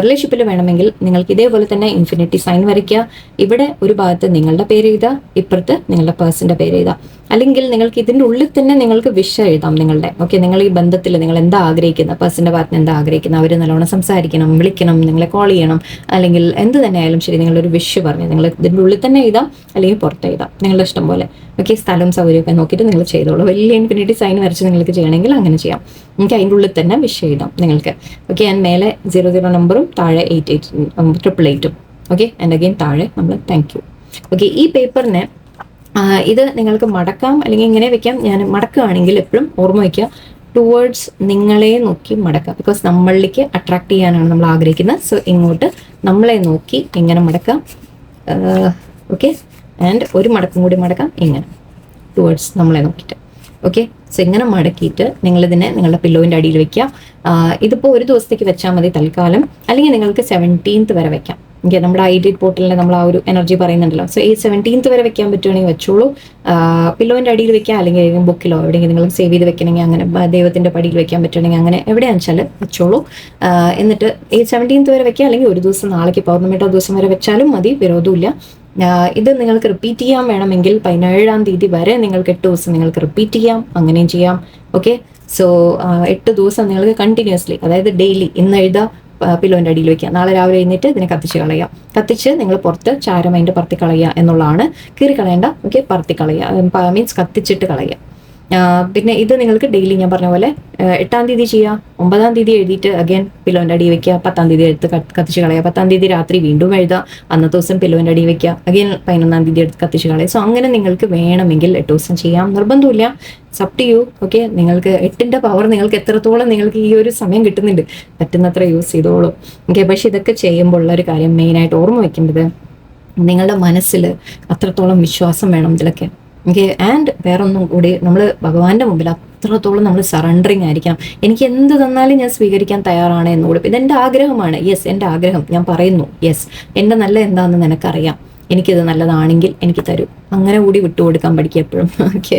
റിലേഷൻഷിപ്പിൽ വേണമെങ്കിൽ നിങ്ങൾക്ക് ഇതേപോലെ തന്നെ ഇൻഫിനിറ്റി സൈൻ വരയ്ക്കുക. ഇവിടെ ഒരു ഭാഗത്ത് നിങ്ങളുടെ പേര് എഴുതുക, ഇപ്പുറത്ത് നിങ്ങളുടെ പേഴ്സൻ്റെ പേര് എഴുതുക. അല്ലെങ്കിൽ നിങ്ങൾക്ക് ഇതിൻ്റെ ഉള്ളിൽ തന്നെ നിങ്ങൾക്ക് വിഷ് എഴുതാം നിങ്ങളുടെ. ഓക്കെ, നിങ്ങൾ ഈ ബന്ധത്തിൽ നിങ്ങൾ എന്താ ആഗ്രഹിക്കുന്നത്, പേഴ്സൻ്റെ ഭാഗത്ത് എന്താ ആഗ്രഹിക്കുന്നത്, അവർ നല്ലോണം സംസാരിക്കണം, വിളിക്കണം, നിങ്ങളെ കോൾ ചെയ്യണം, അല്ലെങ്കിൽ എന്ത് തന്നെ ആയാലും ശരി, നിങ്ങളൊരു വിഷ് പറഞ്ഞു നിങ്ങൾ ഇതിൻ്റെ ഉള്ളിൽ തന്നെ എഴുതാം, അല്ലെങ്കിൽ പുറത്ത് എഴുതാം, നിങ്ങളുടെ ഇഷ്ടം പോലെ. ഓക്കെ, സ്ഥലവും സൗകര്യമൊക്കെ നോക്കിയിട്ട് നിങ്ങൾ ചെയ്തോളൂ. വലിയ ഇൻഫിനിറ്റി സൈൻ വരച്ച് നിങ്ങൾക്ക് ചെയ്യണമെങ്കിൽ അങ്ങനെ ചെയ്യാം. എനിക്ക് അതിൻ്റെ ഉള്ളിൽ തന്നെ വിഷ് എഴുതാം നിങ്ങൾക്ക്. ഓക്കെ, ആൻഡ് മേലെ 00 നമ്പറും താഴെ 888 ഓക്കെ, ആൻഡ് അഗെയിൻ താഴെ നമ്മൾ താങ്ക് യു. ഓക്കെ, ഈ പേപ്പറിനെ ഇത് നിങ്ങൾക്ക് മടക്കാം, അല്ലെങ്കിൽ ഇങ്ങനെ വെക്കാം. ഞാൻ മടക്കുകയാണെങ്കിൽ എപ്പോഴും ഓർമ്മ വയ്ക്കുക, ടുവേർഡ്സ് നിങ്ങളെ നോക്കി മടക്കാം. ബിക്കോസ് നമ്മളിലേക്ക് അട്രാക്ട് ചെയ്യാനാണ് നമ്മൾ ആഗ്രഹിക്കുന്നത്. സോ ഇങ്ങോട്ട് നമ്മളെ നോക്കി ഇങ്ങനെ മടക്കാം. ഓക്കെ, ആൻഡ് ഒരു മടക്കും കൂടി മടക്കാം, ഇങ്ങനെ ടുവേർഡ്സ് നമ്മളെ നോക്കിയിട്ട്. ഓക്കെ, സോ ഇങ്ങനെ മടക്കിയിട്ട് നിങ്ങളിതിനെ നിങ്ങളുടെ പില്ലോവിൻ്റെ അടിയിൽ വെക്കുക. ഇതിപ്പോൾ ഒരു ദിവസത്തേക്ക് വെച്ചാൽ മതി തൽക്കാലം, അല്ലെങ്കിൽ നിങ്ങൾക്ക് 17th വരെ വെക്കാം. ഓക്കെ, നമ്മുടെ ഐഡിയറ്റ് പോർട്ടലിൽ നമ്മൾ ആ ഒരു എനർജി പറയുന്നുണ്ടല്ലോ. സോ ഈ 17th വരെ വെക്കാൻ പറ്റുവാണെങ്കിൽ വെച്ചോളൂ. പില്ലോൻ്റെ അടിയിൽ വെക്കാം, അല്ലെങ്കിൽ ഏതെങ്കിലും ബുക്കിലോ എവിടെയെങ്കിലും നിങ്ങൾ സേവ് ചെയ്ത് വെക്കണമെങ്കിൽ അങ്ങനെ ദൈവത്തിൻ്റെ പടിയിൽ വെക്കാൻ പറ്റുകയാണെങ്കിൽ അങ്ങനെ എവിടെയാണെന്ന് വെച്ചാൽ വെച്ചോളൂ. എന്നിട്ട് ഈ 17th വരെ വെക്കുക, അല്ലെങ്കിൽ ഒരു ദിവസം നാളേക്ക് പൗർണമിയുടെ ദിവസം വരെ വെച്ചാലും മതി, വിരോധമില്ല. ഇത് നിങ്ങൾക്ക് റിപ്പീറ്റ് ചെയ്യാൻ വേണമെങ്കിൽ 17ാം തീയതി വരെ നിങ്ങൾക്ക് 8 ദിവസം നിങ്ങൾക്ക് റിപ്പീറ്റ് ചെയ്യാം, അങ്ങനെയും ചെയ്യാം. ഓക്കെ, സോ 8 ദിവസം നിങ്ങൾക്ക് കണ്ടിന്യൂസ്ലി, അതായത് ഡെയിലി ഇന്ന് എഴുതാം, പില്ലോൻ്റെ അടിയിൽ വെക്കുക, നാളെ രാവിലെ എഴുന്നേറ്റ് ഇതിനെ കത്തിച്ച് കളയുക. കത്തിച്ച് നിങ്ങൾ പുറത്ത് ചാരം അതിൻ്റെ പറത്തി കളയുക എന്നുള്ളതാണ്. കീറി കളയേണ്ട, ഓക്കെ, പറത്തി കളയുക, മീൻസ് കത്തിച്ചിട്ട് കളയുക. പിന്നെ ഇത് നിങ്ങൾക്ക് ഡെയിലി ഞാൻ പറഞ്ഞ പോലെ 8ാം തീയതി ചെയ്യുക, 9ാം തീയതി എഴുതിയിട്ട് അഗൈൻ പില്ലോൻ്റെ അടി വെക്കുക, 10ാം തീയതി എടുത്ത് കത്തിച്ച് കളയുക, 10ാം തീയതി രാത്രി വീണ്ടും എഴുതുക, അന്നത്തെ ദിവസം പില്ലോൻ്റെ അടി വെക്കുക, അഗൈൻ 11ാം തീയതി എടുത്ത് കത്തിച്ച് കളയുക. സോ അങ്ങനെ നിങ്ങൾക്ക് വേണമെങ്കിൽ 8 ദിവസം ചെയ്യാം, നിർബന്ധമില്ല, സബ് ടു യു. ഓക്കെ, നിങ്ങൾക്ക് 8ന്റെ പവർ നിങ്ങൾക്ക് എത്രത്തോളം നിങ്ങൾക്ക് ഈ ഒരു സമയം കിട്ടുന്നുണ്ട്, പറ്റുന്നത്ര യൂസ് ചെയ്തോളൂ. ഓക്കെ, പക്ഷെ ഇതൊക്കെ ചെയ്യുമ്പോൾ ഉള്ളൊരു കാര്യം മെയിനായിട്ട് ഓർമ്മ വെക്കേണ്ടത്, നിങ്ങളുടെ മനസ്സിൽ അത്രത്തോളം വിശ്വാസം വേണം ഇതിലൊക്കെ. ഓക്കെ, ആൻഡ് വേറൊന്നും കൂടി, നമ്മൾ ഭഗവാന്റെ മുമ്പിൽ അത്രത്തോളം നമ്മൾ സറണ്ടറിങ് ആയിരിക്കണം. എനിക്ക് എന്ത് തന്നാലും ഞാൻ സ്വീകരിക്കാൻ തയ്യാറാണ് എന്നുകൂടി. ഇതെൻ്റെ ആഗ്രഹമാണ്, യെസ്, എൻ്റെ ആഗ്രഹം, ഞാൻ പറയുന്നു, യെസ്, എൻ്റെ നല്ല എന്താണെന്ന് നിനക്കറിയാം, എനിക്കിത് നല്ലതാണെങ്കിൽ എനിക്ക് തരൂ, അങ്ങനെ കൂടി വിട്ടുകൊടുക്കാൻ പഠിക്കുക എപ്പോഴും. ഓക്കെ,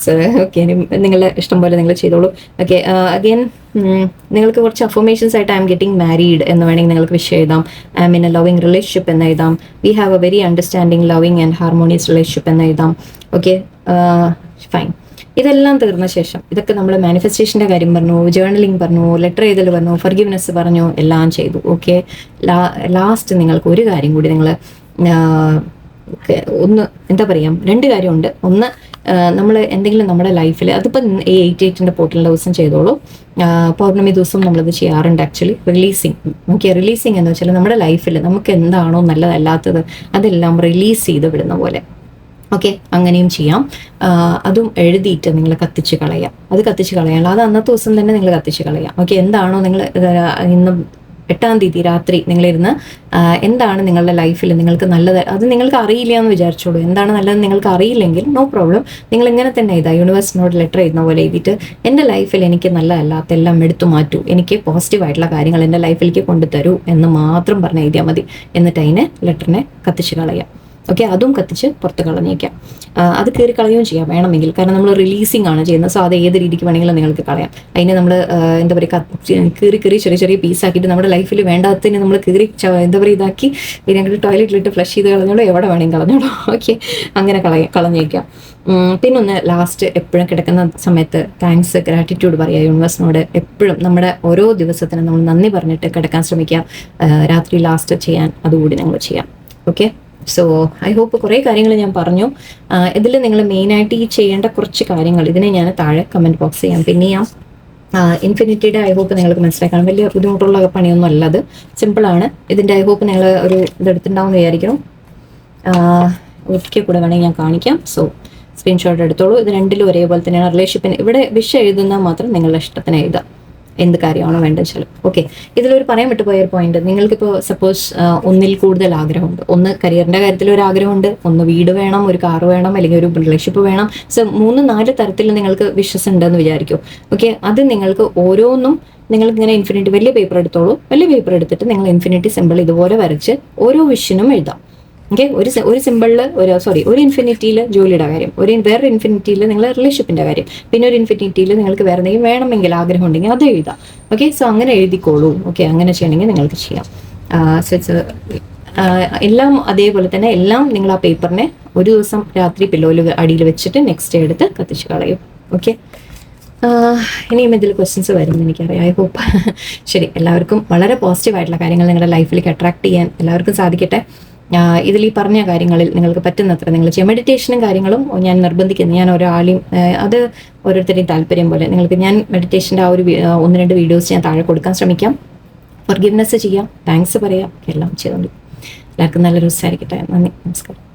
സോ ഓക്കെ, നിങ്ങളുടെ ഇഷ്ടം പോലെ നിങ്ങൾ ചെയ്തോളൂ. ഓക്കെ, അഗെയിൻ നിങ്ങൾക്ക് കുറച്ച് അഫർമേഷൻസ് ആയിട്ട് ഐ എം ഗെറ്റിംഗ് മാരീഡ് എന്ന് വേണമെങ്കിൽ നിങ്ങൾക്ക് വിഷ് എഴുതാം. I M in A loving relationship എന്ന് എഴുതാം. We have A very understanding loving and harmonious relationship എന്ന് എഴുതാം. Okay, fine. ഇതെല്ലാം തീർന്ന ശേഷം, ഇതൊക്കെ നമ്മൾ മാനിഫെസ്റ്റേഷൻ്റെ കാര്യം പറഞ്ഞു, ജേർണലിംഗ് പറഞ്ഞു, ലെറ്റർ എഴുതൽ പറഞ്ഞു, ഫർഗിവ്നെസ് പറഞ്ഞു, എല്ലാം ചെയ്തു. ഓക്കെ, ലാസ്റ്റ് നിങ്ങൾക്ക് ഒരു കാര്യം കൂടി നിങ്ങൾ ഒന്ന് എന്താ പറയുക, 2 കാര്യമുണ്ട്. ഒന്ന്, നമ്മൾ എന്തെങ്കിലും നമ്മുടെ ലൈഫിൽ, അതിപ്പോൾ 88ന്റെ പോർട്ടലിൻ്റെ ദിവസം ചെയ്തോളൂ, പൗർണമി ദിവസം നമ്മളത് ചെയ്യാറുണ്ട് ആക്ച്വലി. റിലീസിങ്, ഓക്കെ, റിലീസിങ് എന്ന് വെച്ചാൽ നമ്മുടെ ലൈഫിൽ നമുക്ക് എന്താണോ നല്ലതല്ലാത്തത് അതെല്ലാം റിലീസ് ചെയ്ത് വിടുന്ന പോലെ. ഓക്കെ, അങ്ങനെയും ചെയ്യാം. അതും എഴുതിയിട്ട് നിങ്ങൾ കത്തിച്ച് കളയാം. അത് കത്തിച്ച് കളയാം, അത് അന്നത്തെ ദിവസം തന്നെ നിങ്ങൾ കത്തിച്ച് കളയാം. ഓക്കെ, എന്താണോ നിങ്ങൾ ഇന്ന് 8ാം തീയതി രാത്രി നിങ്ങളിരുന്ന് എന്താണ് നിങ്ങളുടെ ലൈഫിൽ നിങ്ങൾക്ക് നല്ലത്, അത് നിങ്ങൾക്ക് അറിയില്ല എന്ന് വിചാരിച്ചോളൂ. എന്താണ് നല്ലത് നിങ്ങൾക്ക് അറിയില്ലെങ്കിൽ നോ പ്രോബ്ലം, നിങ്ങൾ ഇങ്ങനെ തന്നെ എഴുതാം, യൂണിവേഴ്സിനോട് ലെറ്റർ എഴുതുന്ന പോലെ എഴുതിയിട്ട് എൻ്റെ ലൈഫിൽ എനിക്ക് നല്ലതല്ലാത്ത എല്ലാം എടുത്തു മാറ്റൂ, എനിക്ക് പോസിറ്റീവായിട്ടുള്ള കാര്യങ്ങൾ എൻ്റെ ലൈഫിലേക്ക് കൊണ്ടുതരൂ എന്ന് മാത്രം പറഞ്ഞ് എഴുതിയാൽ മതി. എന്നിട്ട് അതിനെ ലെറ്ററിനെ കത്തിച്ച് കളയാം. ഓക്കെ, അതും കത്തിച്ച് പുറത്ത് കളഞ്ഞേക്കാം. അത് കീറി കളയുകയും ചെയ്യാം വേണമെങ്കിൽ, കാരണം നമ്മൾ റിലീസിങ് ആണ് ചെയ്യുന്നത്. സോ അത് ഏത് രീതിക്ക് വേണമെങ്കിലും നിങ്ങൾക്ക് കളയാം. അതിനെ നമ്മൾ എന്താ പറയുക, കീറി ചെറിയ ചെറിയ പീസാക്കിയിട്ട് നമ്മുടെ ലൈഫിൽ വേണ്ടാത്തതിന് നമ്മൾ കീറി എന്താ പറയുക ഇതാക്കി ഇതിനെങ്കിലും ടോയ്ലറ്റിലിട്ട് ഫ്ലഷ് ചെയ്ത് കളഞ്ഞോളൂ, എവിടെ വേണമെങ്കിൽ കളഞ്ഞോളൂ. ഓക്കെ, അങ്ങനെ കളഞ്ഞേക്കാം. പിന്നൊന്ന്, ലാസ്റ്റ് എപ്പോഴും കിടക്കുന്ന സമയത്ത് താങ്ക്സ്, ഗ്രാറ്റിറ്റ്യൂഡ് പറയുക യൂണിവേഴ്സിനോട്. എപ്പോഴും നമ്മുടെ ഓരോ ദിവസത്തിനും നമ്മൾ നന്ദി പറഞ്ഞിട്ട് കിടക്കാൻ ശ്രമിക്കുക. രാത്രി ലാസ്റ്റ് ചെയ്യാൻ അതുകൂടി നിങ്ങൾ ചെയ്യാം. ഓക്കെ, സോ ഐ ഹോപ്പ് കുറേ കാര്യങ്ങൾ ഞാൻ പറഞ്ഞു. ഇതിൽ നിങ്ങൾ മെയിനായിട്ട് ഈ ചെയ്യേണ്ട കുറച്ച് കാര്യങ്ങൾ ഇതിനെ ഞാൻ താഴെ കമൻറ്റ് ബോക്സ് ചെയ്യാം, പിന്നെ ചെയ്യാം. ഇൻഫിനിറ്റിയുടെ ഐ ഹോപ്പ് നിങ്ങൾക്ക് മനസ്സിലാക്കണം, വലിയ ബുദ്ധിമുട്ടുള്ള പണിയൊന്നും അല്ല, അത് സിമ്പിളാണ്. ഇതിൻ്റെ ഐ ഹോപ്പ് നിങ്ങൾ ഒരു ഇതെടുത്തിട്ടുണ്ടാവും എന്ന് വിചാരിക്കണം. ഒരിക്കൽ കൂടെ വേണമെങ്കിൽ ഞാൻ കാണിക്കാം. സോ സ്ക്രീൻഷോട്ട് എടുത്തോളൂ. ഇത് 2ലും ഒരേപോലെ തന്നെയാണ്. റിലേഷൻഷിപ്പിന് ഇവിടെ വിഷ് എഴുതുന്നാൽ മാത്രം നിങ്ങളുടെ ഇഷ്ടത്തിന് എഴുതാം, എന്ത് കാര്യമാണോ വേണ്ടത് വെച്ചാലും. ഓക്കെ, ഇതിലൊരു പറയാൻ വിട്ടുപോയൊരു പോയിന്റ്, നിങ്ങൾക്കിപ്പോൾ സപ്പോസ് ഒന്നിൽ കൂടുതൽ ആഗ്രഹമുണ്ട്. ഒന്ന് കരിയറിൻ്റെ കാര്യത്തിൽ ഒരു ആഗ്രഹമുണ്ട്, ഒന്ന് വീട് വേണം, ഒരു കാർ വേണം, അല്ലെങ്കിൽ ഒരു റിലേഷൻഷിപ്പ് വേണം. സോ 3-4 തരത്തിൽ നിങ്ങൾക്ക് വിഷസ് ഉണ്ടെന്ന് വിചാരിക്കും. ഓക്കെ, അത് നിങ്ങൾക്ക് ഓരോന്നും നിങ്ങളിങ്ങനെ ഇൻഫിനിറ്റി വലിയ പേപ്പർ എടുത്തോളൂ. വലിയ പേപ്പർ എടുത്തിട്ട് നിങ്ങൾ ഇൻഫിനിറ്റി സിമ്പിൾ ഇതുപോലെ വരച്ച് ഓരോ വിഷിനും എഴുതാം. ഓക്കെ, ഒരു സിമ്പിളിൽ ഒരു ഇൻഫിനിറ്റിയിൽ ജോലിയുടെ കാര്യം, വേറൊരു ഇൻഫിനിറ്റിയിൽ നിങ്ങൾ റിലേഷൻഷിപ്പിൻ്റെ കാര്യം, പിന്നെ ഒരു ഇൻഫിനിറ്റിയിൽ നിങ്ങൾക്ക് വേറെ എന്തെങ്കിലും വേണമെങ്കിൽ ആഗ്രഹം ഉണ്ടെങ്കിൽ അത് എഴുതാം. ഓക്കെ, സോ അങ്ങനെ എഴുതിക്കോളൂ. ഓക്കെ, അങ്ങനെ ചെയ്യണമെങ്കിൽ നിങ്ങൾക്ക് ചെയ്യാം. എല്ലാം അതേപോലെ തന്നെ എല്ലാം നിങ്ങൾ ആ പേപ്പറിനെ ഒരു ദിവസം രാത്രി പില്ലോയിൽ അടിയിൽ വെച്ചിട്ട് നെക്സ്റ്റ് ഡേ എടുത്ത് കത്തിച്ച് കളയും. ഓക്കെ, ഇനിയും ഇതിൽ ക്വസ്റ്റ്യൻസ് വരുമെന്ന് എനിക്കറിയാം. ഐ ഹോപ്പ് ശരി, എല്ലാവർക്കും വളരെ പോസിറ്റീവായിട്ടുള്ള കാര്യങ്ങൾ നിങ്ങളുടെ ലൈഫിലേക്ക് അട്രാക്ട് ചെയ്യാൻ എല്ലാവർക്കും സാധിക്കട്ടെ. ഇതിൽ ഈ പറഞ്ഞ കാര്യങ്ങളിൽ നിങ്ങൾക്ക് പറ്റുന്നത്ര നിങ്ങൾ ചെയ്യാം. മെഡിറ്റേഷനും കാര്യങ്ങളും ഞാൻ നിർബന്ധിക്കുന്നു, ഞാൻ ഒരാളെയും അത് ഓരോരുത്തരുടെയും താല്പര്യം പോലെ നിങ്ങൾക്ക് ഞാൻ മെഡിറ്റേഷൻ്റെ ആ ഒരു 1-2 വീഡിയോസ് ഞാൻ താഴെ കൊടുക്കാൻ ശ്രമിക്കാം. ഫർഗിവ്നെസ് ചെയ്യാം, താങ്ക്സ് പറയാം, എല്ലാം ചെയ്തോളൂ. എല്ലാവർക്കും നല്ലൊരു ദിവസമായിരിക്കട്ടെ. നന്ദി, നമസ്കാരം.